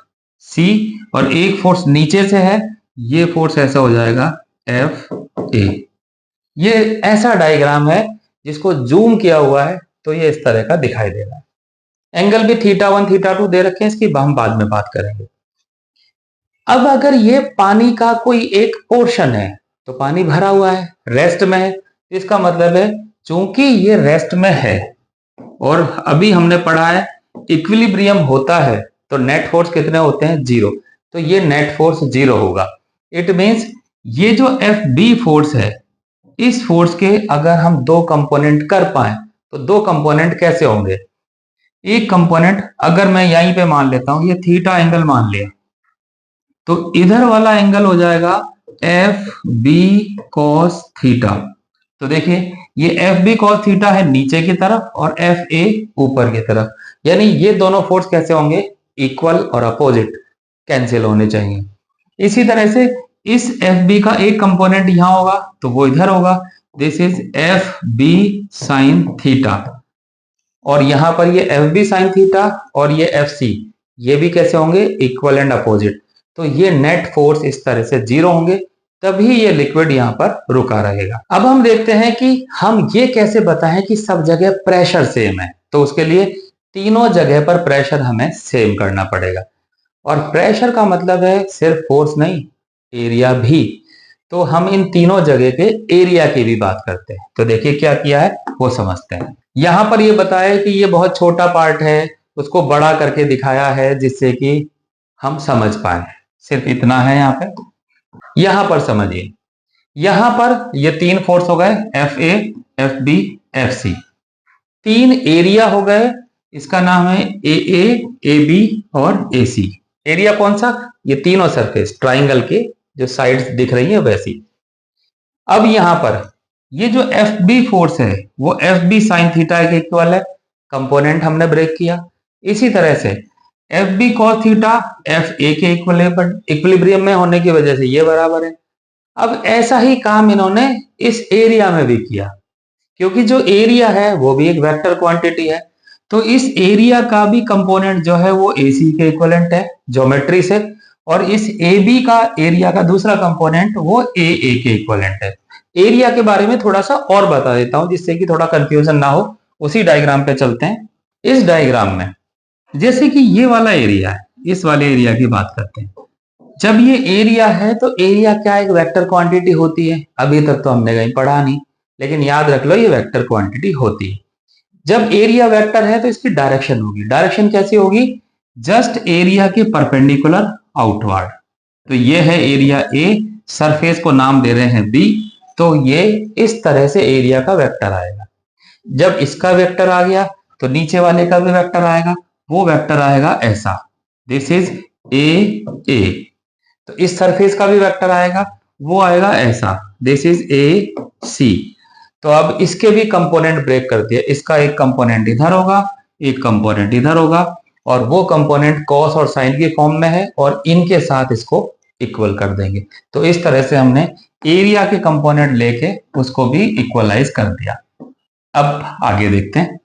सी। और एक फोर्स नीचे से है, ये फोर्स ऐसा हो जाएगा एफ ए। ये ऐसा डायग्राम है जिसको जूम किया हुआ है तो ये इस तरह का दिखाई दे रहा है। एंगल भी थीटा 1 थीटा 2 दे रखे हैं, इसकी हम बाद में बात करेंगे। अब अगर ये पानी का कोई एक पोर्शन है, तो पानी भरा हुआ है, रेस्ट में है, इसका मतलब है चूंकि ये रेस्ट में है और अभी हमने पढ़ा है इक्विलिब्रियम होता है तो नेट फोर्स कितने होते हैं? 0। तो ये नेट फोर्स 0 होगा। इट मींस ये जो एफ बी फोर्स है, इस फोर्स के अगर हम दो कंपोनेंट कर पाए तो दो कंपोनेंट कैसे होंगे? एक कंपोनेंट अगर मैं यहीं पे मान लेता हूं, ये थीटा एंगल मान लिया, तो इधर वाला एंगल हो जाएगा एफ बी कॉस थीटा। तो देखिए ये एफ बी कॉस थीटा है नीचे की तरफ और एफ ए ऊपर की तरफ, यानी ये दोनों फोर्स कैसे होंगे? इक्वल और अपोजिट, कैंसिल होने चाहिए। इसी तरह से इस एफ बी का एक कंपोनेंट यहां होगा तो वो इधर होगा, this is F B sine theta. और यहां पर ये एफ बी साइन थीटा और ये एफ सी, ये भी कैसे होंगे? Equal and opposite. तो ये नेट फोर्स इस तरह से 0 होंगे, तभी ये लिक्विड यहां पर रुका रहेगा। अब हम देखते हैं कि हम ये कैसे बताएं कि सब जगह प्रेशर सेम है। तो उसके लिए तीनों जगह पर प्रेशर हमें सेम करना पड़ेगा। और प्रेशर का मतलब है सिर्फ फोर्स नहीं, एरिया भी। तो हम इन तीनों जगह के एरिया की भी बात करते हैं। तो देखिए क्या किया है वो समझते हैं। यहां पर ये बताया कि ये बहुत छोटा पार्ट है, उसको बड़ा करके दिखाया है जिससे कि हम समझ पाए। सिर्फ इतना है यहाँ पे, यहां पर समझिए। यहां पर ये तीन फोर्स हो गए, F A, F B, F C. तीन एरिया हो गए, इसका नाम है ए बी और ए सी। एरिया कौन सा? ये तीनों सरफेस ट्राइंगल के जो साइड्स दिख रही है वैसी। अब यहां पर ये जो एफ बी फोर्स है वो एफ बी साइन थीटा के इक्वल है, कंपोनेंट हमने ब्रेक किया। इसी तरह से F B cos theta F A के इक्विलिब्रियम में होने की वजह से ये बराबर है। अब ऐसा ही काम इन्होंने इस एरिया में भी किया, क्योंकि जो एरिया है वो भी एक वेक्टर क्वांटिटी है, तो इस एरिया का भी कंपोनेंट जो है वो AC के इक्विवेलेंट है ज्योमेट्री से, और इस AB का एरिया का दूसरा कंपोनेंट वो AA के इक्विवेलेंट है। एरिया के बारे में थोड़ा सा और बता देता हूं जिससे कि थोड़ा कंफ्यूजन ना हो। उसी डायग्राम पे चलते हैं। इस डायग्राम में जैसे कि ये वाला एरिया है, इस वाले एरिया की बात करते हैं। जब ये एरिया है तो एरिया क्या एक वेक्टर क्वांटिटी होती है? अभी तक तो हमने कहीं पढ़ा नहीं, लेकिन याद रख लो ये वेक्टर क्वांटिटी होती है। जब एरिया वेक्टर है तो इसकी डायरेक्शन होगी। डायरेक्शन कैसी होगी? जस्ट एरिया के परपेंडिकुलर आउटवर्ड। तो ये है एरिया ए, सरफेस को नाम दे रहे हैं बी, तो ये इस तरह से एरिया का वेक्टर आएगा। जब इसका वेक्टर आ गया तो नीचे वाले का भी वेक्टर आएगा, वो वेक्टर आएगा ऐसा, दिस इज ए। तो इस सरफेस का भी वेक्टर आएगा, वो आएगा ऐसा, दिस इज ए सी। तो अब इसके भी कंपोनेंट ब्रेक कर दिए, इसका एक कंपोनेंट इधर होगा, एक कंपोनेंट इधर होगा, और वो कंपोनेंट कॉस और साइन की फॉर्म में है, और इनके साथ इसको इक्वल कर देंगे। तो इस तरह से हमने एरिया के कंपोनेंट लेके उसको भी इक्वलाइज कर दिया। अब आगे देखते हैं।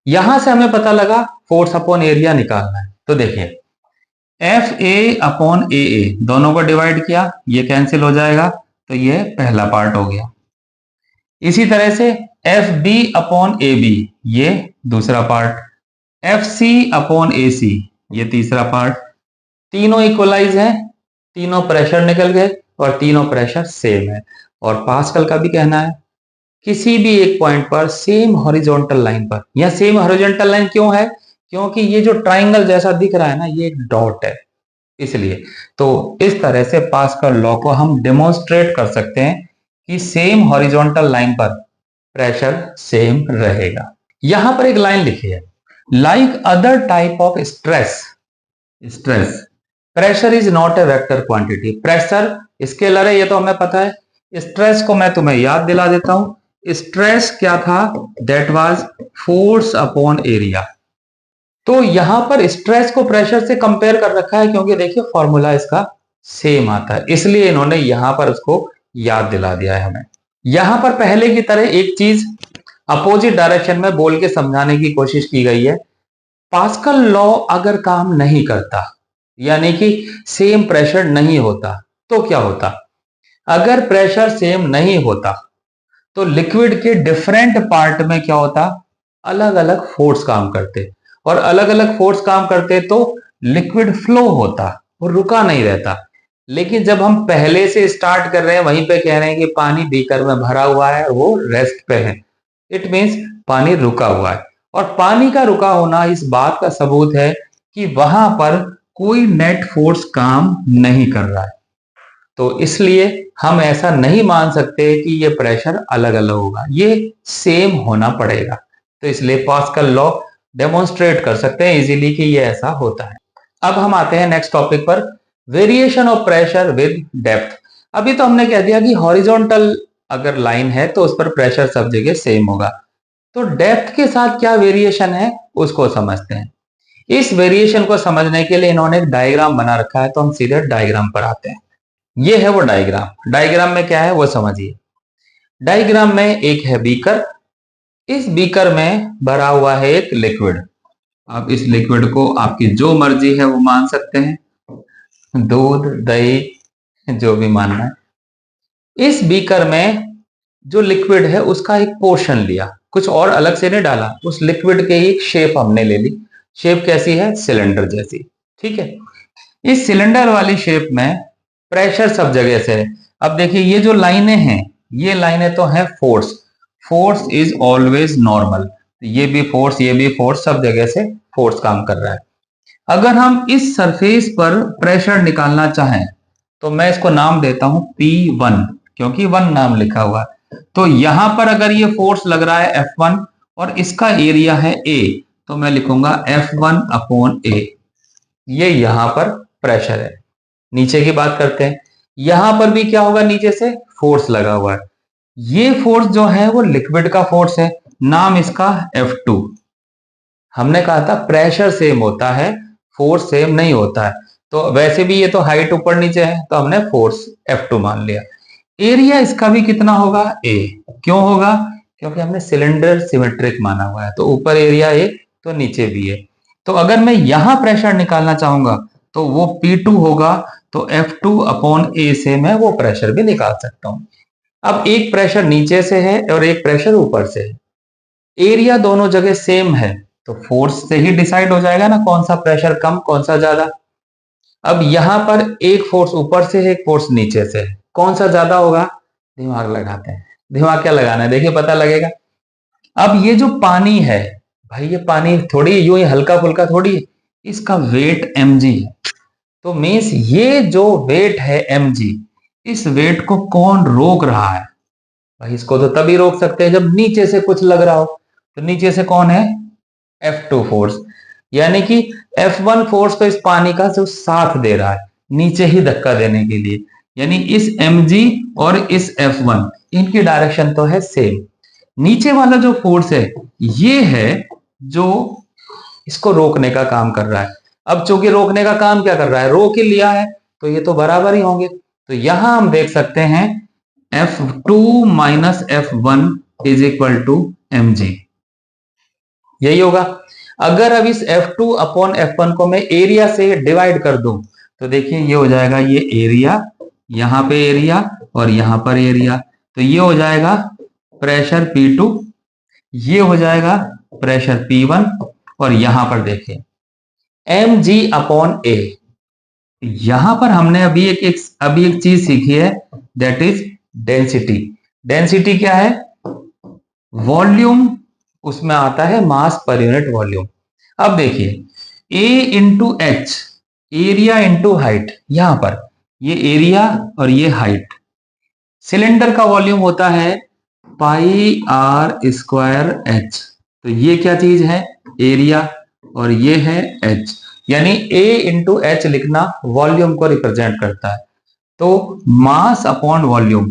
यहां से हमें पता लगा फोर्स अपॉन एरिया निकालना है। तो देखिए एफ ए अपॉन ए दोनों को डिवाइड किया, ये कैंसिल हो जाएगा, तो ये पहला पार्ट हो गया। इसी तरह से F B upon A B, ये दूसरा part. F C upon A C, ये तीसरा पार्ट। तीनों इक्वलाइज हैं, तीनों प्रेशर निकल गए और तीनों प्रेशर सेम है। और पास्कल का भी कहना है किसी भी एक पॉइंट पर सेम हॉरिजॉन्टल लाइन पर, या सेम हॉरिजॉन्टल लाइन क्यों है? क्योंकि ये जो ट्राइंगल जैसा दिख रहा है ना, ये एक डॉट है, इसलिए। तो इस तरह से पास्कल लॉ को हम डेमोन्स्ट्रेट कर सकते हैं कि सेम हॉरिजॉन्टल लाइन पर प्रेशर सेम रहेगा। यहां पर एक लाइन लिखी है, like other type of stress pressure is not a vector quantity. Pressure scalar है, ये तो हमें पता है। स्ट्रेस को मैं तुम्हें याद दिला देता हूं। स्ट्रेस क्या था? That was force upon area. तो यहां पर स्ट्रेस को प्रेशर से कंपेयर कर रखा है, क्योंकि देखिए फॉर्मूला इसका सेम आता है, इसलिए इन्होंने यहां पर उसको याद दिला दिया है हमें। यहां पर पहले की तरह एक चीज अपोजिट डायरेक्शन में बोल के समझाने की कोशिश की गई है। पास्कल लॉ अगर काम नहीं करता, यानी कि सेम प्रेशर नहीं होता, तो क्या होता? अगर प्रेशर सेम नहीं होता तो लिक्विड के डिफरेंट पार्ट में क्या होता? अलग अलग फोर्स काम करते, और अलग अलग फोर्स काम करते तो लिक्विड फ्लो होता, वो रुका नहीं रहता। लेकिन जब हम पहले से स्टार्ट कर रहे हैं, वहीं पे कह रहे हैं कि पानी बीकर में भरा हुआ है और वो रेस्ट पे है, इट मीन्स पानी रुका हुआ है। और पानी का रुका होना इस बात का सबूत है कि वहां पर कोई नेट फोर्स काम नहीं कर रहा है। तो इसलिए हम ऐसा नहीं मान सकते कि ये प्रेशर अलग अलग होगा, ये सेम होना पड़ेगा। तो इसलिए पास्कल लॉ डेमोन्स्ट्रेट कर सकते हैं इजीली कि ये ऐसा होता है। अब हम आते हैं नेक्स्ट टॉपिक पर, variation of pressure with depth. अभी तो हमने कह दिया कि हॉरिजॉन्टल अगर लाइन है तो उस पर प्रेशर सब जगह सेम होगा। तो डेप्थ के साथ क्या वेरिएशन है उसको समझते हैं। इस वेरिएशन को समझने के लिए इन्होंने एक डायग्राम बना रखा है, तो हम सीधे डायग्राम पर आते हैं। ये है वो डायग्राम। डायग्राम में क्या है वो समझिए। डायग्राम में एक है बीकर, इस बीकर में भरा हुआ है एक लिक्विड। आप इस लिक्विड को आपकी जो मर्जी है वो मान सकते हैं, दूध, दही, जो भी मानना है। इस बीकर में जो लिक्विड है उसका एक पोर्शन लिया, कुछ और अलग से नहीं डाला, उस लिक्विड के एक शेप हमने ले ली। शेप कैसी है? सिलेंडर जैसी, ठीक है। इस सिलेंडर वाली शेप में प्रेशर सब जगह से है। अब देखिए ये जो लाइनें हैं, ये लाइनें तो है force, force is always normal. ये भी फोर्स, ये भी फोर्स, सब जगह से फोर्स काम कर रहा है। अगर हम इस सरफेस पर प्रेशर निकालना चाहें तो मैं इसको नाम देता हूं P1, क्योंकि 1 नाम लिखा हुआ है। तो यहां पर अगर ये फोर्स लग रहा है F1 और इसका एरिया है A, तो मैं लिखूंगा F1 अपॉन A। ये यहां पर प्रेशर है। नीचे की बात करते हैं, यहां पर भी क्या होगा? नीचे से फोर्स लगा हुआ है। ये फोर्स जो है वो लिक्विड का फोर्स है, नाम इसका F2। हमने कहा था प्रेशर सेम होता है, फोर्स सेम नहीं होता है। तो वैसे भी ये तो हाइट ऊपर नीचे है, तो हमने फोर्स F2 मान लिया। एरिया इसका भी कितना होगा, A। क्यों होगा, क्योंकि हमने सिलेंडर सिमेट्रिक माना हुआ है, तो ऊपर एरिया A तो नीचे भी है। तो अगर मैं यहां प्रेशर निकालना चाहूंगा तो वो P2 होगा, तो F2 अपॉन A से मैं वो प्रेशर भी निकाल सकता हूं। अब एक प्रेशर नीचे से है और एक प्रेशर ऊपर से है, एरिया दोनों जगह सेम है, तो फोर्स से ही डिसाइड हो जाएगा ना कौन सा प्रेशर कम कौन सा ज्यादा। अब यहां पर एक फोर्स ऊपर से है, एक फोर्स नीचे से है, कौन सा ज्यादा होगा, दिमाग लगाते हैं। दिमाग क्या लगाना है, देखिए पता लगेगा। अब ये जो पानी है, भाई ये पानी थोड़ी यूं ही हल्का फुल्का थोड़ी है, इसका वेट mg है। तो मीन्स ये जो वेट है mg, इस वेट को कौन रोक रहा है, भाई इसको तो तभी रोक सकते हैं जब नीचे से कुछ लग रहा हो। तो नीचे से कौन है, F2 फोर्स, यानी कि F1 फोर्स तो इस पानी का जो साथ दे रहा है नीचे ही धक्का देने के लिए, यानी इस mg और इस F1 इनकी डायरेक्शन तो है सेम। नीचे वाला जो फोर्स है ये है जो इसको रोकने का काम कर रहा है। अब चूंकि रोकने का काम क्या कर रहा है, रोक ही लिया है, तो ये तो बराबर ही होंगे। तो यहां हम देख सकते हैं F2 minus F1 is equal to mg, यही होगा। अगर अब इस F2 अपॉन F1 को मैं एरिया से डिवाइड कर दूं तो देखिए ये हो जाएगा, ये एरिया, यहां पे एरिया और यहां पर एरिया, तो ये हो जाएगा प्रेशर P2, ये हो जाएगा प्रेशर P1, और यहां पर देखिए mg अपॉन a। यहां पर हमने अभी एक चीज सीखी है, दैट इज डेंसिटी। डेंसिटी क्या है, वॉल्यूम, उसमें आता है मास पर यूनिट वॉल्यूम। अब देखिए A into H, area into height, यहां पर ये एरिया और ये हाइट। सिलेंडर का वॉल्यूम होता है पाई आर स्क्वायर एच, तो ये क्या चीज है, एरिया, और ये है एच, यानी A इंटू एच लिखना वॉल्यूम को रिप्रेजेंट करता है। तो मास अपॉन वॉल्यूम,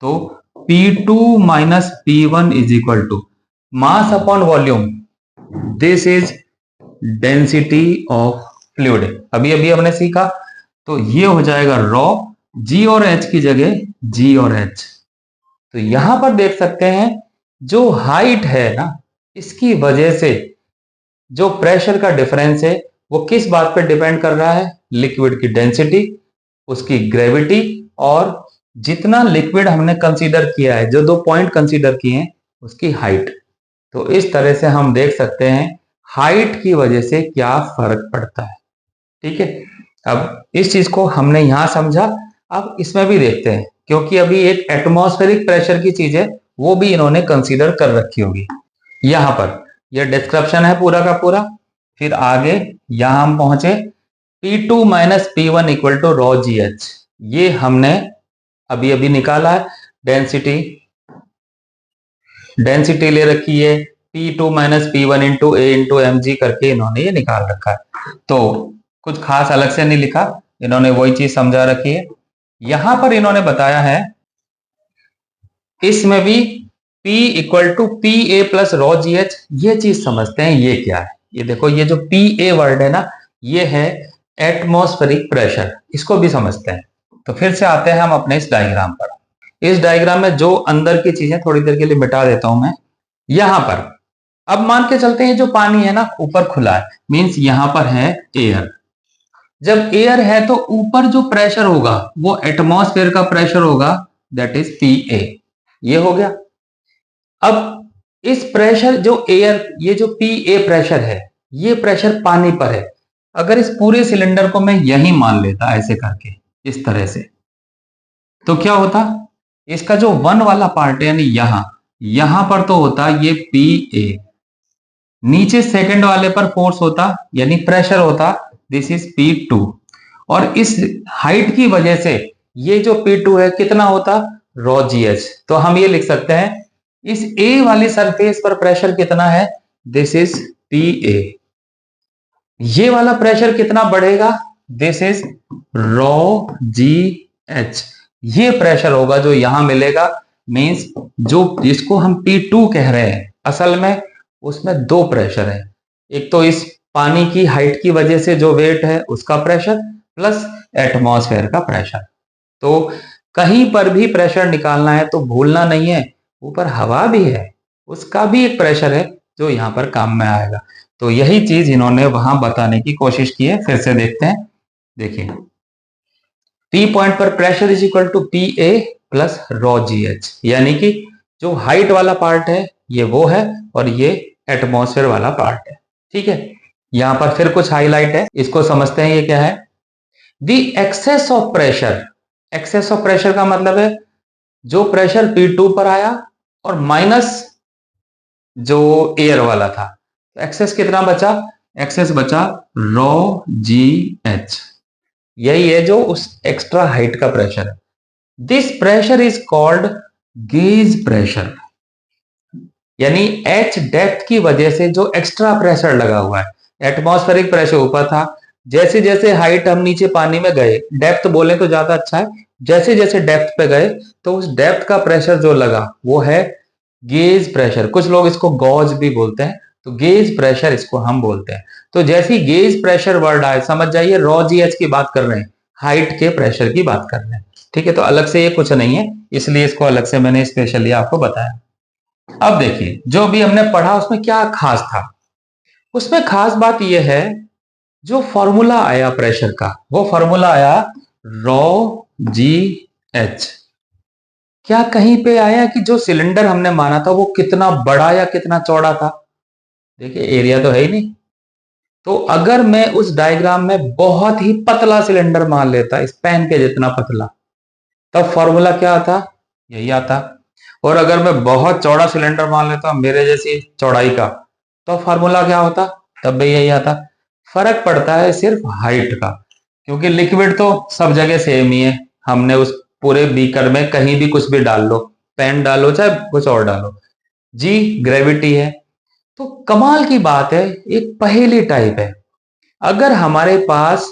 तो P2 minus P1 is equal to mass upon volume, this is density of fluid. अभी अभी हमने सीखा, तो ये हो जाएगा रॉ, G और H की जगह G और H। तो यहां पर देख सकते हैं जो हाइट है ना, इसकी वजह से जो प्रेशर का डिफरेंस है वो किस बात पर डिपेंड कर रहा है, लिक्विड की डेंसिटी, उसकी ग्रेविटी, और जितना लिक्विड हमने कंसीडर किया है, जो 2 पॉइंट कंसीडर किए हैं, उसकी हाइट। तो इस तरह से हम देख सकते हैं हाइट की वजह से क्या फर्क पड़ता है। ठीक है, अब इस चीज को हमने यहां समझा, अब इसमें भी देखते हैं, क्योंकि अभी एक एटमॉस्फेरिक प्रेशर की चीज है, वो भी इन्होंने कंसीडर कर रखी होगी। यहां पर यह डिस्क्रिप्शन है पूरा का पूरा। फिर आगे यहां हम पहुंचे, P2 minus P1 equal to rho GH, ये हमने अभी अभी निकाला है। डेंसिटी ले रखी है P2 minus P1 into A into mg करके इन्होंने ये निकाल रखा है। तो कुछ खास अलग से नहीं लिखा, इन्होंने वही चीज समझा रखी है। यहां पर इन्होंने बताया है, इसमें भी P equal to P A plus rho GH, ये चीज समझते हैं ये क्या है। ये देखो, ये जो PA वर्ड है ना, ये है एटमॉस्फेरिक प्रेशर, इसको भी समझते हैं। तो फिर से आते हैं हम अपने इस डायग्राम पर। इस डायग्राम में जो अंदर की चीजें थोड़ी देर के लिए मिटा देता हूं मैं। यहां पर अब मान के चलते हैं जो पानी है ना ऊपर खुला है, मींस यहां पर है एयर। जब एयर है तो ऊपर जो प्रेशर होगा वो एटमॉस्फेयर का प्रेशर होगा, दैट इज PA, ये हो गया। अब इस प्रेशर जो एयर, ये जो PA प्रेशर है, ये प्रेशर पानी पर है। अगर इस पूरे सिलेंडर को मैं यही मान लेता ऐसे करके इस तरह से, तो क्या होता, इसका जो 1 वाला पार्ट है यानी यहां पर तो होता ये PA, नीचे सेकंड वाले पर फोर्स होता यानी प्रेशर होता, दिस इज P2, और इस हाइट की वजह से ये जो P2 है कितना होता, रॉ GH। तो हम ये लिख सकते हैं इस A वाली सरफेस पर प्रेशर कितना है, दिस इज PA। ये वाला प्रेशर कितना बढ़ेगा, दिस इज रॉ GH। ये प्रेशर होगा जो यहां मिलेगा, मींस जो जिसको हम P2 कह रहे हैं, असल में उसमें 2 प्रेशर है। एक तो इस पानी की हाइट की वजह से जो वेट है उसका प्रेशर प्लस एटमॉस्फेयर का प्रेशर। तो कहीं पर भी प्रेशर निकालना है तो भूलना नहीं है ऊपर हवा भी है, उसका भी एक प्रेशर है जो यहाँ पर काम में आएगा। तो यही चीज इन्होंने वहां बताने की कोशिश की है। फिर से देखते हैं, देखिए पी पॉइंट पर pressure is equal to P A plus rho ji H, यानी कि जो हाइट वाला पार्ट है ये वो है और ये एटमॉस्फेयर वाला पार्ट है। ठीक है, यहां पर फिर कुछ हाईलाइट है, इसको समझते हैं। ये क्या है? The excess of pressure. Excess of pressure का मतलब है जो प्रेशर P2 पर आया और माइनस जो एयर वाला था, तो एक्सेस कितना बचा? एक्सेस बचा रॉ जी एच। यही है जो उस एक्स्ट्रा हाइट का प्रेशर है। This pressure is called gauge pressure, यानी एच डेप्थ की वजह से जो एक्स्ट्रा प्रेशर लगा हुआ है। एटमॉस्फेरिक प्रेशर ऊपर था, जैसे जैसे हाइट हम नीचे पानी में गए, डेप्थ बोले तो ज्यादा अच्छा है, जैसे जैसे डेप्थ पे गए तो उस डेप्थ का प्रेशर जो लगा वो है गेज प्रेशर। कुछ लोग इसको गॉज भी बोलते हैं, तो गेज प्रेशर इसको हम बोलते हैं। तो जैसी गेज प्रेशर वर्ड आए समझ जाइए रॉ जी एच की बात कर रहे हैं, हाइट के प्रेशर की बात कर रहे हैं। ठीक है, तो अलग से ये कुछ नहीं है, इसलिए इसको अलग से मैंने स्पेशली आपको बताया। अब देखिए जो भी हमने पढ़ा उसमें क्या खास था। उसमें खास बात यह है जो फॉर्मूला आया प्रेशर का, वो फॉर्मूला आया रॉ जी एच। क्या कहीं पे आया कि जो सिलेंडर हमने माना था वो कितना बड़ा या कितना चौड़ा था? देखिए एरिया तो है ही नहीं। तो अगर मैं उस डायग्राम में बहुत ही पतला सिलेंडर मान लेता, इस पेन के जितना पतला, तब फॉर्मूला क्या आता? यही आता। और अगर मैं बहुत चौड़ा सिलेंडर मान लेता हूं मेरे जैसी चौड़ाई का, तो फॉर्मूला क्या होता? तब भी यही आता। फर्क पड़ता है सिर्फ हाइट का, क्योंकि लिक्विड तो सब जगह सेम ही है। हमने उस पूरे बीकर में कहीं भी कुछ भी डाल लो, पेन डालो चाहे कुछ और डालो, जी ग्रेविटी है। तो कमाल की बात है, एक पहेली टाइप है। अगर हमारे पास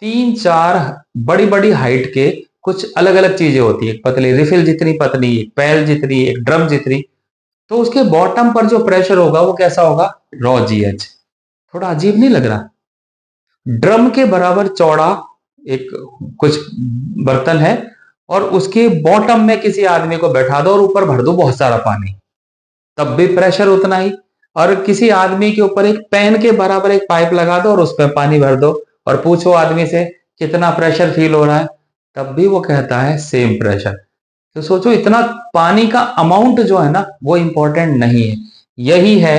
तीन चार बड़ी बड़ी हाइट के कुछ अलग अलग चीजें होती है, एक पतली रिफिल जितनी पतली, एक पैल जितनी, एक ड्रम जितनी, तो उसके बॉटम पर जो प्रेशर होगा वो कैसा होगा? रॉ जी एच। थोड़ा अजीब नहीं लग रहा? ड्रम के बराबर चौड़ा एक कुछ बर्तन है और उसके बॉटम में किसी आदमी को बैठा दो और ऊपर भर दो बहुत सारा पानी, तब भी प्रेशर उतना ही। और किसी आदमी के ऊपर एक पेन के बराबर एक पाइप लगा दो और उस पर पानी भर दो और पूछो आदमी से कितना प्रेशर फील हो रहा है, तब भी वो कहता है सेम प्रेशर। तो सोचो इतना पानी का अमाउंट जो है ना वो इंपॉर्टेंट नहीं है। यही है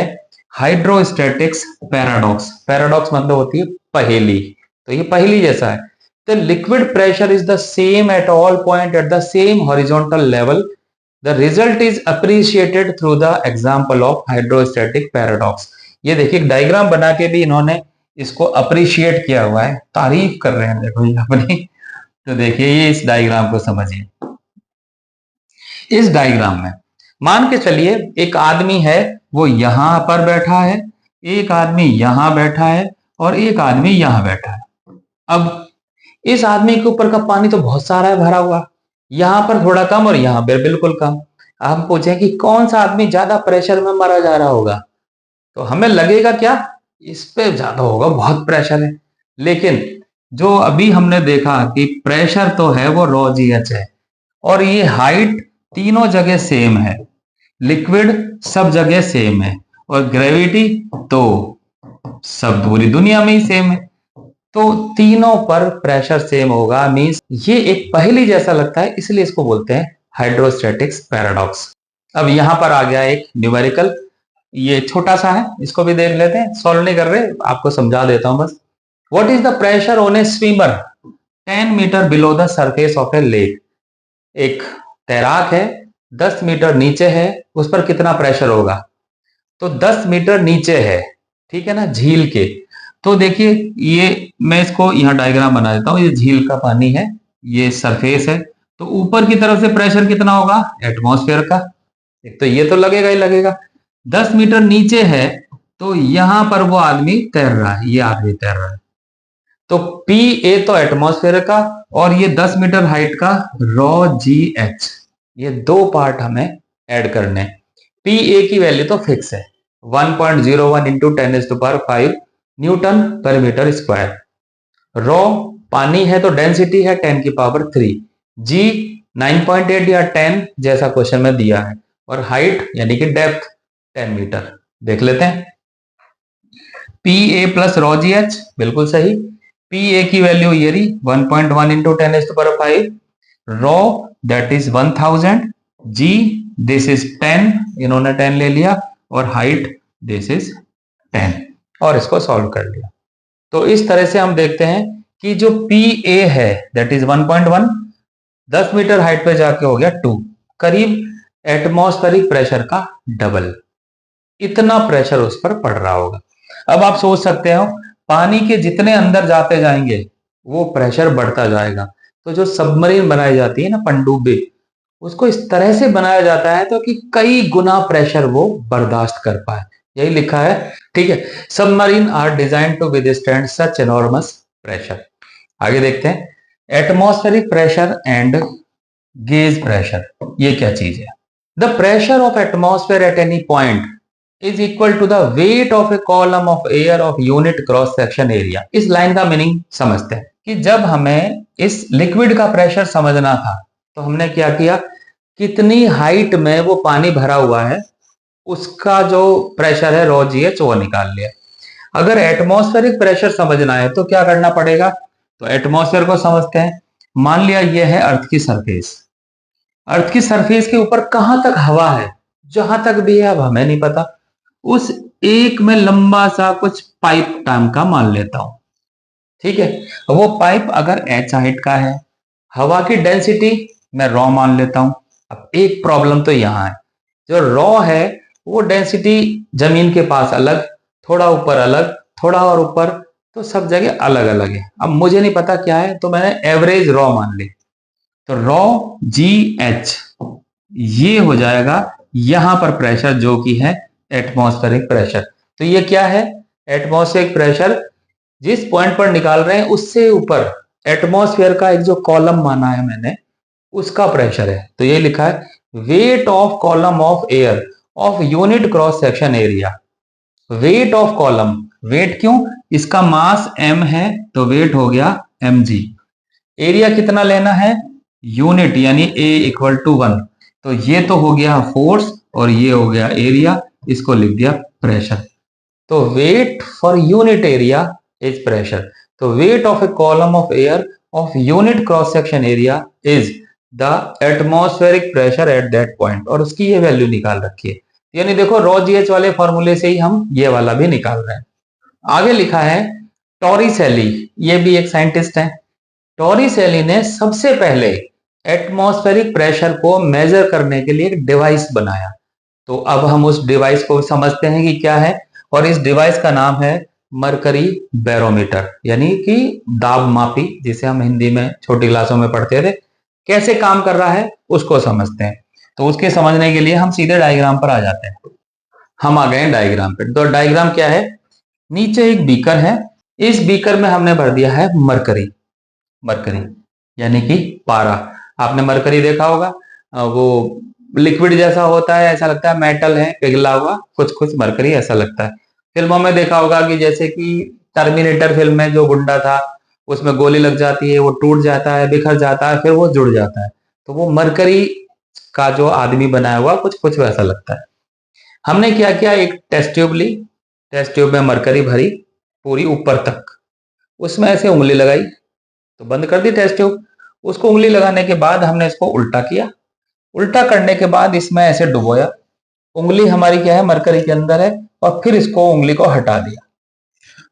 हाइड्रोस्टैटिक्स पैराडॉक्स। पैराडॉक्स मतलब होती है पहेली, तो ये पहेली जैसा है। The liquid pressure is the same at all point at the same horizontal level. The result is appreciated through the example of hydrostatic paradox. ये देखिए डायग्राम बना के भी इन्होंने इसको अप्रिशिएट किया हुआ है, तारीफ कर रहे हैं देखो ये अपनी। तो देखिए ये इस डायग्राम को समझिए। इस डायग्राम में मान के चलिए एक आदमी है वो यहां पर बैठा है, एक आदमी यहां बैठा है और एक आदमी यहां बैठा है। अब इस आदमी के ऊपर का पानी तो बहुत सारा है भरा हुआ, यहां पर थोड़ा कम और यहां पर बिल्कुल कम। हम पूछें कि कौन सा आदमी ज्यादा प्रेशर में मरा जा रहा होगा, तो हमें लगेगा क्या इस पे ज्यादा होगा, बहुत प्रेशर है। लेकिन जो अभी हमने देखा कि प्रेशर तो है वो रॉ जी एच है और ये हाइट तीनों जगह सेम है, लिक्विड सब जगह सेम है और ग्रेविटी तो सब पूरी दुनिया में ही सेम है। तो तीनों पर प्रेशर सेम होगा, मींस ये एक पहेली जैसा लगता है, इसलिए इसको बोलते हैं हाइड्रोस्टैटिक्स पैराडॉक्स। अब यहां पर आ गया एक न्यूमेरिकल, ये छोटा सा है, इसको भी देख लेते हैं। सॉल्व नहीं कर रहे, आपको समझा देता हूं बस। What is the pressure on a swimmer 10 metre below the surface of a lake? एक तैराक है 10 मीटर नीचे है, उस पर कितना प्रेशर होगा? तो 10 मीटर नीचे है, ठीक है ना, झील के। तो देखिए ये मैं इसको यहां डायग्राम बना देता हूं, ये झील का पानी है, ये सरफेस है, तो ऊपर की तरफ से प्रेशर कितना होगा? एटमॉस्फेयर का। एक तो ये तो लगेगा ही लगेगा। 10 मीटर नीचे है तो यहां पर वो आदमी तैर रहा है, ये आदमी तैर रहा है, तो पी ए तो एटमॉस्फेयर का और ये 10 मीटर हाइट का रॉ जी एच, ये दो पार्ट हमें ऐड करने। पी ए की वैल्यू तो फिक्स है, 1.01 इंटू 10⁵ न्यूटन पर मीटर स्क्वायर। रॉ पानी है तो डेंसिटी है 10⁻3। जी 9.8 या 10 जैसा क्वेश्चन में दिया है, और हाइट यानी कि डेप्थ 10 मीटर। देख लेते हैं। P A plus rho ji H, बिल्कुल सही। पी ए की वैल्यू ये रही 1.1 into 10⁵, rho that is 1000, G this is 10, इन्होंने 10 ले लिया, और हाइट दिस इज 10, और इसको सॉल्व कर लिया। तो इस तरह से हम देखते हैं कि जो पी ए है दैट इज 1.1, 10 मीटर हाइट पे जाके हो गया 2, करीब एटमॉस्फेरिक प्रेशर का डबल, इतना प्रेशर उस पर पड़ रहा होगा। अब आप सोच सकते हो पानी के जितने अंदर जाते जाएंगे वो प्रेशर बढ़ता जाएगा। तो जो सबमरीन बनाई जाती है ना, पनडुब्बी, उसको इस तरह से बनाया जाता है तो कि कई गुना प्रेशर वो बर्दाश्त कर पाए, यही लिखा है। ठीक है, submarine are design to withstand such enormous pressure. आगे देखते हैं, atmospheric pressure and gauge pressure, ये क्या चीज है? The pressure of atmosphere at any point is equal to the weight of a column of air of unit cross section area. इस लाइन का मीनिंग समझते हैं कि जब हमें इस लिक्विड का प्रेशर समझना था तो हमने क्या किया, कितनी हाइट में वो पानी भरा हुआ है उसका जो प्रेशर है रॉ जी एच वो निकाल लिया। अगर एटमॉस्फेरिक प्रेशर समझना है तो क्या करना पड़ेगा? तो एटमॉस्फेयर को समझते हैं। मान लिया ये है अर्थ की सरफेस, अर्थ की सरफेस के ऊपर कहां तक हवा है, जहां तक भी है अब हमें नहीं पता, उस एक में लंबा सा कुछ पाइप टाइम का मान लेता हूं। ठीक है, वो पाइप अगर एच हाइट का है, हवा की डेंसिटी मैं रॉ मान लेता हूं। अब एक प्रॉब्लम तो यहां है, जो रॉ है वो डेंसिटी जमीन के पास अलग, थोड़ा ऊपर अलग, थोड़ा और ऊपर, तो सब जगह अलग अलग है। अब मुझे नहीं पता क्या है, तो मैंने एवरेज रॉ मान ली। तो रॉ जी एच ये हो जाएगा यहां पर प्रेशर जो कि है एटमॉस्फेरिक प्रेशर। तो ये क्या है? एटमॉस्फेरिक प्रेशर जिस पॉइंट पर निकाल रहे हैं उससे ऊपर एटमॉस्फेयर का एक जो कॉलम माना है मैंने, उसका प्रेशर है। तो ये लिखा है weight of column of air of unit cross section area. Weight of column, weight क्यों? इसका मास m है तो वेट हो गया mg। एरिया कितना लेना है? यूनिट, यानी A इक्वल टू 1। तो ये तो हो गया फोर्स और ये हो गया एरिया, इसको लिख दिया प्रेशर। तो weight for unit area is pressure. तो weight of a column of air of unit cross section area is the atmospheric pressure at that point, और उसकी ये वैल्यू निकाल रखी है। यानी देखो रॉ जी एच वाले फॉर्मूले से ही हम ये वाला भी निकाल रहे हैं। आगे लिखा है टॉरिसेली, ये भी एक साइंटिस्ट है। टॉरिसेली ने सबसे पहले एटमॉस्फेरिक प्रेशर को मेजर करने के लिए एक डिवाइस बनाया। तो अब हम उस डिवाइस को समझते हैं कि क्या है, और इस डिवाइस का नाम है मरकरी बैरोमीटर, यानी कि दाब मापी, जिसे हम हिंदी में छोटी क्लासों में पढ़ते थे। कैसे काम कर रहा है उसको समझते हैं। तो उसके समझने के लिए हम सीधे डायग्राम पर आ जाते हैं। हम आ गए डायग्राम पे। तो डायग्राम क्या है? नीचे एक बीकर है, इस बीकर में हमने भर दिया है मरकरी, मरकरी यानी कि पारा। आपने मरकरी देखा होगा, वो लिक्विड जैसा होता है, ऐसा लगता है मेटल है पिघला हुआ, कुछ कुछ मरकरी ऐसा लगता है। फिल्मों में देखा होगा कि जैसे कि टर्मिनेटर फिल्म में जो गुंडा था, उसमें गोली लग जाती है, वो टूट जाता है, बिखर जाता है, फिर वो जुड़ जाता है। तो वो मरकरी का जो आदमी बनाया हुआ कुछ कुछ वैसा लगता है। हमने क्या किया, एक टेस्ट ट्यूब ली, टेस्ट ट्यूब में मरकरी भरी पूरी ऊपर तक, उसमें ऐसे उंगली लगाई तो बंद कर दी टेस्ट ट्यूब। उसको उंगली लगाने के बाद हमने इसको उल्टा किया, उल्टा करने के बाद इसमें ऐसे डुबोया, उंगली हमारी क्या है, मरकरी के अंदर है, और फिर इसको उंगली को हटा दिया।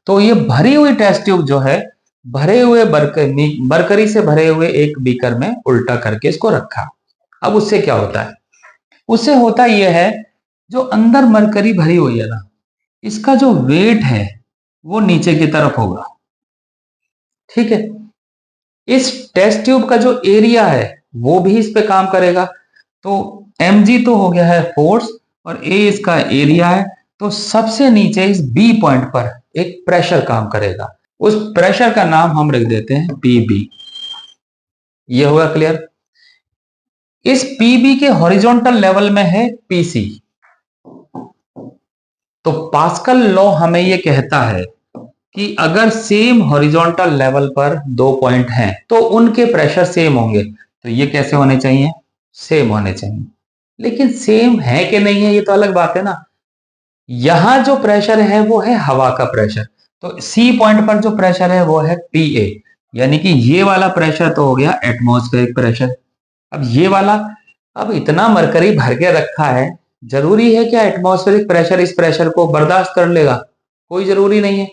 तो ये भरी हुई टेस्ट ट्यूब जो है, भरे हुए मरकरी से भरे हुए एक बीकर में उल्टा करके इसको रखा। अब उससे क्या होता है? उससे होता यह है, जो अंदर मरकरी भरी हुई है ना, इसका जो वेट है वो नीचे की तरफ होगा। ठीक है, इस टेस्ट ट्यूब का जो एरिया है वो भी इस पे काम करेगा। तो mg तो हो गया है फोर्स, और a इसका एरिया है। तो सबसे नीचे इस बी पॉइंट पर एक प्रेशर काम करेगा, उस प्रेशर का नाम हम रख देते हैं pb। ये होगा क्लियर? इस pb के हॉरिजॉन्टल लेवल में है pc, तो पास्कल लॉ हमें ये कहता है कि अगर सेम हॉरिजॉन्टल लेवल पर दो पॉइंट हैं तो उनके प्रेशर सेम होंगे। तो ये कैसे होने चाहिए? सेम होने चाहिए। लेकिन सेम है कि नहीं है ये तो अलग बात है ना। यहां जो प्रेशर है वो है हवा का प्रेशर, तो सी पॉइंट पर जो प्रेशर है वो है पी ए, यानी कि ये वाला प्रेशर तो हो गया एटमॉस्फेरिक प्रेशर। अब ये वाला, अब इतना मरकरी भर के रखा है, जरूरी है क्या एटमॉस्फेरिक प्रेशर इस प्रेशर को बर्दाश्त कर लेगा? कोई जरूरी नहीं है।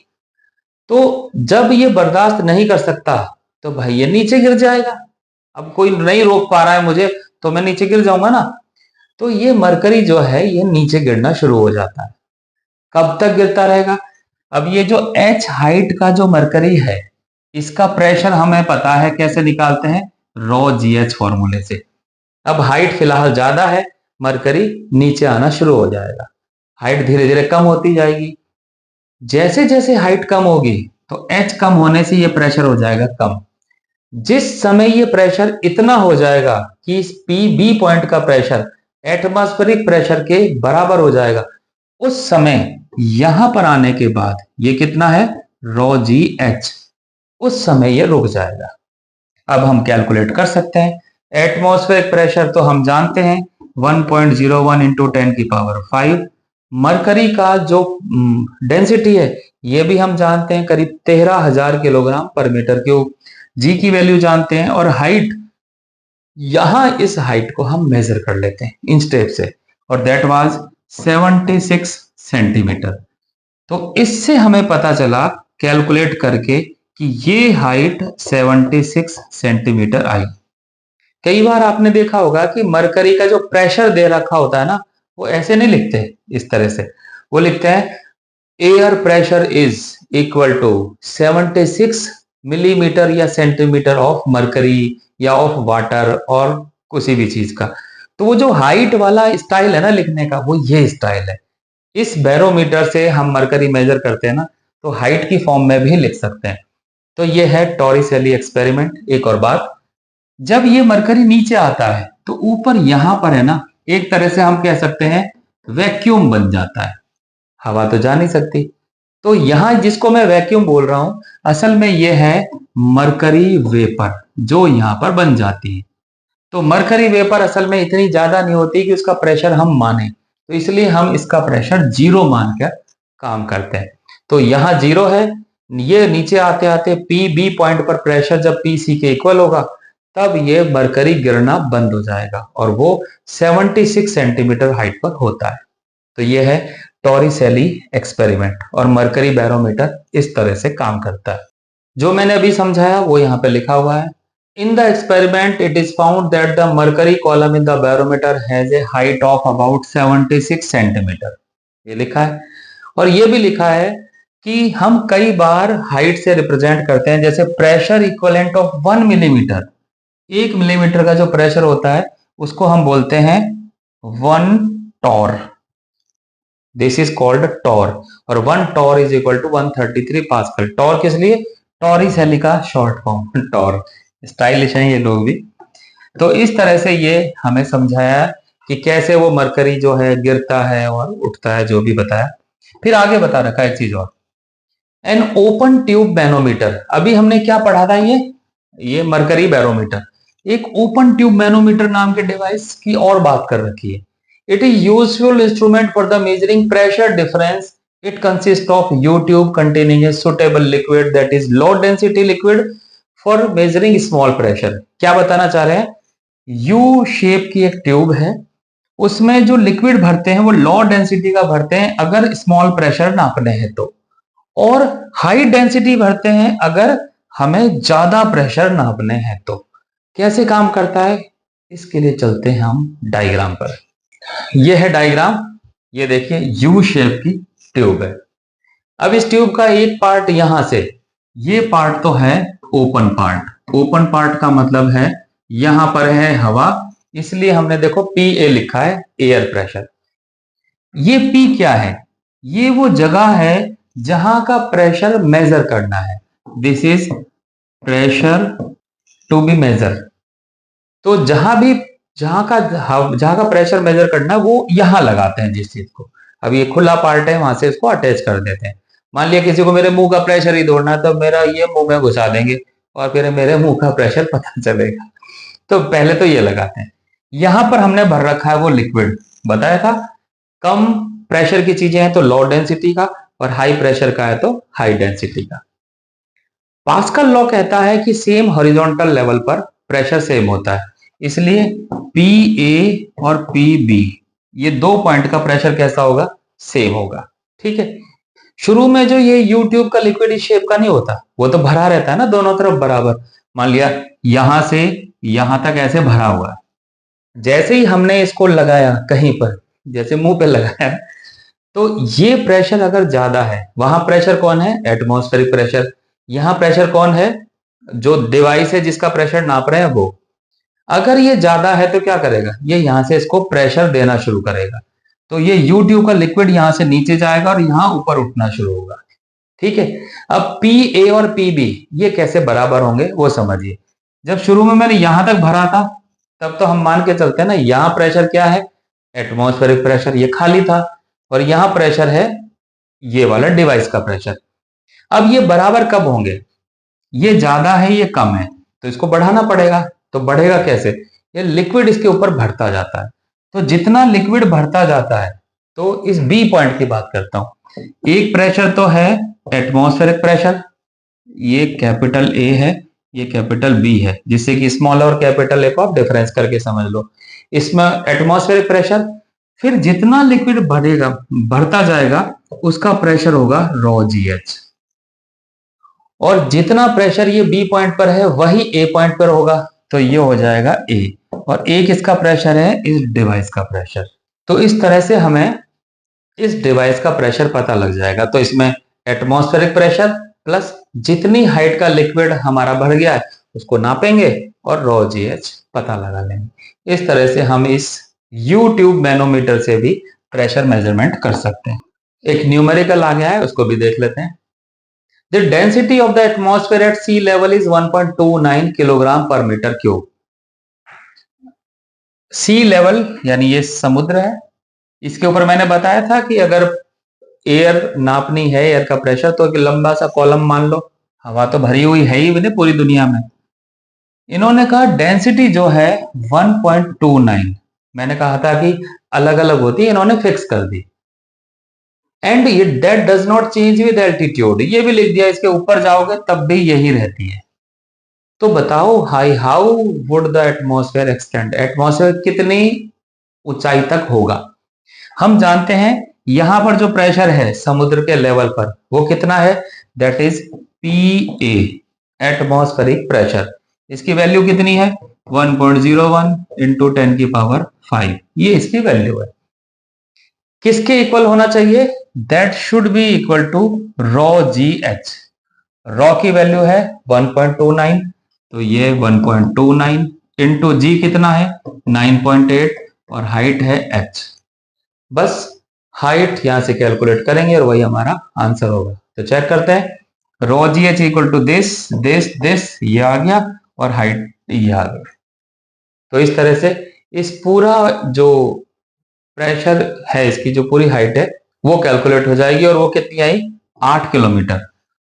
तो जब ये बर्दाश्त नहीं कर सकता तो भाई ये नीचे गिर जाएगा। अब कोई नहीं रोक पा रहा है मुझे तो मैं नीचे गिर जाऊंगा ना। तो ये मरकरी जो है ये नीचे गिरना शुरू हो जाता है। कब तक गिरता रहेगा? अब ये जो एच हाइट का जो मरकरी है इसका प्रेशर हमें पता है, कैसे निकालते हैं? रो जी एच फॉर्मूले से। अब हाइट फिलहाल ज्यादा है, मरकरी नीचे आना शुरू हो जाएगा, हाइट धीरे धीरे कम होती जाएगी। जैसे जैसे हाइट कम होगी तो एच कम होने से ये प्रेशर हो जाएगा कम। जिस समय ये प्रेशर इतना हो जाएगा कि इस पी बी पॉइंट का प्रेशर एटमॉस्फेरिक प्रेशर के बराबर हो जाएगा, उस समय यहां पर आने के बाद ये कितना है? रो जी एच। उस समय ये रुक जाएगा। अब हम कैलकुलेट कर सकते हैं। एटमॉस्फेरिक प्रेशर तो हम जानते हैं 1.01 इंटू 10⁵। मरकरी का जो डेंसिटी है ये भी हम जानते हैं, करीब 13,000 किलोग्राम पर मीटर क्यूब। जी की वैल्यू जानते हैं, और हाइट, यहां इस हाइट को हम मेजर कर लेते हैं इंच टेप से, और दैट वाज 76 सेंटीमीटर। तो इससे हमें पता चला कैलकुलेट करके कि ये हाइट 76 सेंटीमीटर आई। कई बार आपने देखा होगा कि मरकरी का जो प्रेशर दे रखा होता है ना, वो ऐसे नहीं लिखते इस तरह से, वो लिखते हैं air pressure is equal to 76 millimetre या सेंटीमीटर ऑफ मरकरी या ऑफ वाटर और किसी भी चीज का। तो वो जो हाइट वाला स्टाइल है ना लिखने का, वो ये स्टाइल है। इस बैरोमीटर से हम मरकरी मेजर करते हैं ना, तो हाइट की फॉर्म में भी लिख सकते हैं। तो ये है टॉरिसेली एक्सपेरिमेंट। एक और बात, जब ये मरकरी नीचे आता है तो ऊपर यहां पर है ना, एक तरह से हम कह सकते हैं वैक्यूम बन जाता है, हवा तो जा नहीं सकती। तो यहां जिसको मैं वैक्यूम बोल रहा हूं, असल में ये है मरकरी वेपर जो यहां पर बन जाती है। तो मरकरी वेपर असल में इतनी ज्यादा नहीं होती कि उसका प्रेशर हम माने, तो इसलिए हम इसका प्रेशर जीरो मानकर काम करते हैं। तो यहां जीरो है, ये नीचे आते आते पी बी पॉइंट पर प्रेशर जब पी सी के इक्वल होगा तब ये मरकरी गिरना बंद हो जाएगा, और वो 76 सेंटीमीटर हाइट पर होता है। तो ये है टॉरिसेली एक्सपेरिमेंट, और मरकरी बैरोमीटर इस तरह से काम करता है। जो मैंने अभी समझाया वो यहाँ पे लिखा हुआ है। In the experiment, it is found that the mercury column in the barometer has a height of about 76 centimetre, ये लिखा है। और ये भी लिखा है कि हम कई बार हाइट से रिप्रेजेंट करते हैं, जैसे pressure equivalent of 1 millimetre, 1 millimetre का जो प्रेशर होता है उसको हम बोलते हैं 1 torr. This is called torr, और 1 torr is equal to 133 pascal. Torr किस लिए? टॉरिसेली का शॉर्ट फॉर्म टॉर। स्टाइलिश हैं ये लोग भी। तो इस तरह से ये हमें समझाया कि कैसे वो मरकरी जो है गिरता है और उठता है, जो भी बताया। फिर आगे बता रखा है एक चीज और, एन ओपन ट्यूब मैनोमीटर। अभी हमने क्या पढ़ा था? ये मरकरी बैरोमीटर। एक ओपन ट्यूब मैनोमीटर नाम के डिवाइस की और बात कर रखी है। It is useful instrument for the measuring pressure difference. It consist of you tube containing a suitable liquid that is low density liquid for measuring small pressure. क्या बताना चाह रहे हैं? यू शेप की एक ट्यूब है, उसमें जो लिक्विड भरते हैं वो लो डेंसिटी का भरते हैं अगर स्मॉल प्रेशर नापने हैं तो, और हाई डेंसिटी भरते हैं अगर हमें ज्यादा प्रेशर नापने हैं तो। कैसे काम करता है इसके लिए चलते हैं हम डायग्राम पर। यह है डायग्राम, ये देखिए यू शेप की ट्यूब है। अब इस ट्यूब का एक पार्ट यहां से, ये पार्ट तो है ओपन पार्ट। ओपन पार्ट का मतलब है यहां पर है हवा, इसलिए हमने देखो पी ए लिखा है, एयर प्रेशर। ये पी क्या है? ये वो जगह है जहां का प्रेशर मेजर करना है। This is pressure to be measure. तो जहां का प्रेशर मेजर करना है वो यहां लगाते हैं जिस चीज को। अब ये खुला पार्ट है, वहां से इसको अटैच कर देते हैं। मान लिया किसी को मेरे मुंह का प्रेशर ही ढूंढना है, तो मेरा ये मुंह में घुसा देंगे और फिर मेरे मुंह का प्रेशर पता चलेगा। तो पहले तो ये लगाते हैं। यहां पर हमने भर रखा है वो लिक्विड, बताया था कम प्रेशर की चीजें हैं तो लो डेंसिटी का, और हाई प्रेशर का है तो हाई डेंसिटी का। पास्कल लॉ कहता है कि सेम हॉरिजॉन्टल लेवल पर प्रेशर सेम होता है, इसलिए पी ए और पी बी ये दो पॉइंट का प्रेशर कैसा होगा, सेम होगा। ठीक है। शुरू में जो ये यू ट्यूब का लिक्विड इस शेप का नहीं होता, वो तो भरा रहता है ना दोनों तरफ बराबर। मान लिया यहां से यहां तक ऐसे भरा हुआ है, जैसे ही हमने इसको लगाया कहीं पर, जैसे मुंह पे लगाया, तो ये प्रेशर अगर ज्यादा है, वहां प्रेशर कौन है, एटमॉस्फेरिक प्रेशर। यहां प्रेशर कौन है, जो डिवाइस है जिसका प्रेशर नाप रहे हैं वो। अगर ये ज्यादा है तो क्या करेगा, ये यहां से इसको प्रेशर देना शुरू करेगा, तो ये यू ट्यूब का लिक्विड यहां से नीचे जाएगा और यहां ऊपर उठना शुरू होगा। ठीक है। अब पी ए और पी बी ये कैसे बराबर होंगे वो समझिए। जब शुरू में मैंने यहां तक भरा था, तब तो हम मान के चलते हैं ना, यहां प्रेशर क्या है, एटमॉस्फेरिक प्रेशर, ये खाली था, और यहां प्रेशर है ये वाला डिवाइस का प्रेशर। अब ये बराबर कब होंगे, ये ज्यादा है ये कम है, तो इसको बढ़ाना पड़ेगा। तो बढ़ेगा कैसे, ये लिक्विड इसके ऊपर भरता जाता है। तो जितना लिक्विड भरता जाता है, तो इस बी पॉइंट की बात करता हूं, एक प्रेशर तो है एटमॉस्फेरिक प्रेशर, ये कैपिटल ए है, ये कैपिटल बी है, जिससे कि स्मॉल और कैपिटल ए को आप डिफरेंस करके समझ लो। इसमें एटमॉस्फेरिक प्रेशर, फिर जितना लिक्विड बढ़ेगा बढ़ता जाएगा उसका प्रेशर होगा रो जी एच, और जितना प्रेशर ये बी पॉइंट पर है वही ए पॉइंट पर होगा, तो ये हो जाएगा ए, और ए किसका प्रेशर है, इस डिवाइस का प्रेशर। तो इस तरह से हमें इस डिवाइस का प्रेशर पता लग जाएगा। तो इसमें एटमॉस्फेरिक प्रेशर प्लस जितनी हाइट का लिक्विड हमारा भर गया है उसको नापेंगे और रो जी एच पता लगा लेंगे। इस तरह से हम इस यू ट्यूब मैनोमीटर से भी प्रेशर मेजरमेंट कर सकते हैं। एक न्यूमेरिकल आ गया है, उसको भी देख लेते हैं। The density of the atmosphere at sea level is 1.29 kilogram पर मीटर क्यूब। सी लेवल यानी ये समुद्र है, इसके ऊपर मैंने बताया था कि अगर एयर नापनी है, एयर का प्रेशर, तो एक लंबा सा कॉलम मान लो, हवा तो भरी हुई है ही नहीं पूरी दुनिया में। इन्होंने कहा डेंसिटी जो है 1.29, मैंने कहा था कि अलग अलग होती है, इन्होंने फिक्स कर दी। एंड ये that does not change with altitude, ये भी लिख दिया, इसके ऊपर जाओगे तब भी यही रहती है। तो बताओ how would the atmosphere extend, atmosphere कितनी ऊंचाई तक होगा। हम जानते हैं यहां पर जो प्रेशर है समुद्र के लेवल पर वो कितना है, that is P A, atmospheric pressure. इसकी वैल्यू कितनी है, 1.01 इंटू 10 की पावर 5, ये इसकी वैल्यू है। किसके इक्वल होना चाहिए, that should be equal to rho ji H. Rho की वैल्यू है 1.29, तो ये 1.29 इंटू जी कितना है 9.8, और हाइट है h। बस हाइट यहां से कैलकुलेट करेंगे और वही हमारा आंसर होगा। तो चेक करते हैं, rho ji h equal to this this this, ये आ गया, और हाइट ये आ गया। तो इस तरह से इस पूरा जो प्रेशर है, इसकी जो पूरी हाइट है वो कैलकुलेट हो जाएगी, और वो कितनी आई, 8 किलोमीटर।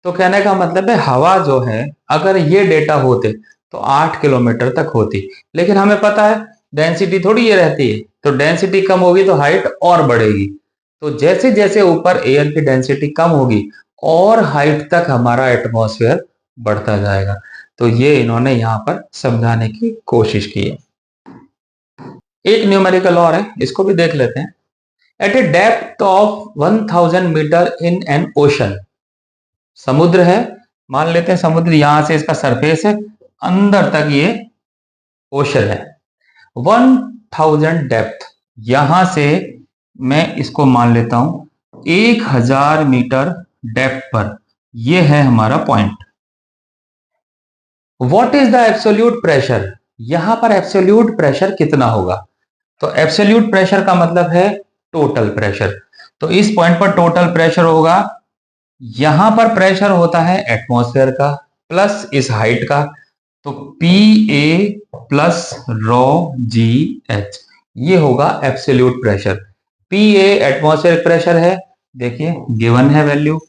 तो कहने का मतलब है हवा जो है, अगर ये डेटा होते तो 8 किलोमीटर तक होती, लेकिन हमें पता है डेंसिटी थोड़ी ये रहती है, तो डेंसिटी कम होगी तो हाइट और बढ़ेगी। तो जैसे जैसे ऊपर एयर की डेंसिटी कम होगी और हाइट तक हमारा एटमॉस्फेयर बढ़ता जाएगा। तो ये इन्होंने यहां पर समझाने की कोशिश की है। एक न्यूमेरिकल और है, इसको भी देख लेते हैं। At a depth of 1000 metre in an ocean, समुद्र है, मान लेते हैं समुद्र यहां से इसका सरफेस है, अंदर तक ये ओशन है, 1000 डेप्थ, यहां से मैं इसको मान लेता हूं 1000 मीटर डेप्थ पर, ये है हमारा point. What is the absolute pressure, यहां पर एब्सोल्यूट प्रेशर कितना होगा। तो एब्सोल्यूट प्रेशर का मतलब है टोटल प्रेशर। तो इस पॉइंट पर टोटल प्रेशर होगा, यहां पर प्रेशर होता है एटमॉस्फेयर का प्लस इस हाइट का, तो P A plus row ji H, ये होगा absolute pressure. PA atmospheric pressure है, देखिए गिवन है वैल्यू।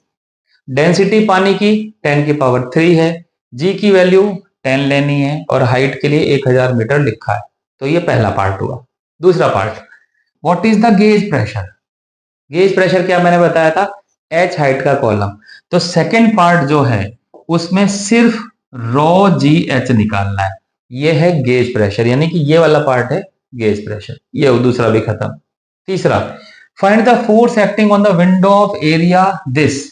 डेंसिटी पानी की 10 की पावर 3 है, जी की वैल्यू 10 लेनी है और हाइट के लिए 1000 मीटर लिखा है। तो ये पहला पार्ट हुआ। दूसरा part, what is the gauge pressure. Gauge pressure क्या मैंने बताया था, H हाइट का कॉलम। तो सेकंड पार्ट जो है उसमें सिर्फ रो जी एच निकालना है, ये है गेज प्रेशर, यानी कि ये वाला पार्ट है गेज प्रेशर। ये दूसरा भी खत्म। तीसरा, find the force acting on the window of area this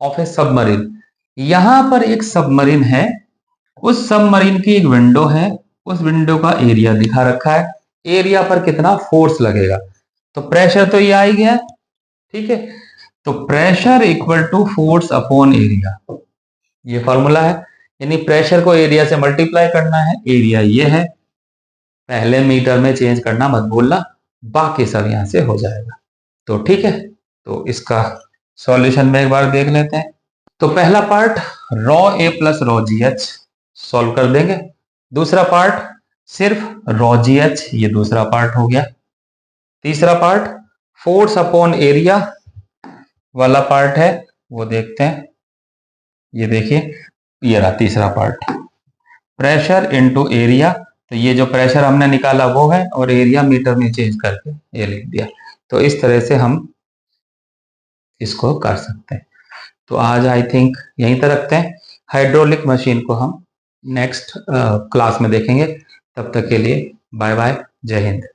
of A submarine. यहां पर एक सबमरीन है, उस सबमरीन की एक विंडो है, उस विंडो का एरिया दिखा रखा है, एरिया पर कितना फोर्स लगेगा। तो प्रेशर तो ये आ ही गया, ठीक है। तो pressure equal to force upon area, ये फॉर्मूला है। यानी प्रेशर को एरिया से मल्टीप्लाई करना है, एरिया ये है, पहले मीटर में चेंज करना मत भूलना, बाकी सब यहां से हो जाएगा। तो ठीक है, तो इसका सॉल्यूशन में एक बार देख लेते हैं। तो पहला part rho a plus rho ji h solve कर देंगे। दूसरा पार्ट सिर्फ रॉ जी एच, ये दूसरा पार्ट हो गया। तीसरा पार्ट फोर्स अपॉन एरिया वाला पार्ट है, वो देखते हैं। ये देखिए, ये रहा तीसरा पार्ट, प्रेशर इनटू एरिया। तो ये जो प्रेशर हमने निकाला वो है, और एरिया मीटर में चेंज करके ये लिख दिया। तो इस तरह से हम इसको कर सकते हैं। तो आज आई थिंक यहीं तक रखते हैं। हाइड्रोलिक मशीन को हम नेक्स्ट क्लास में देखेंगे। तब तक के लिए बाय बाय, जय हिंद।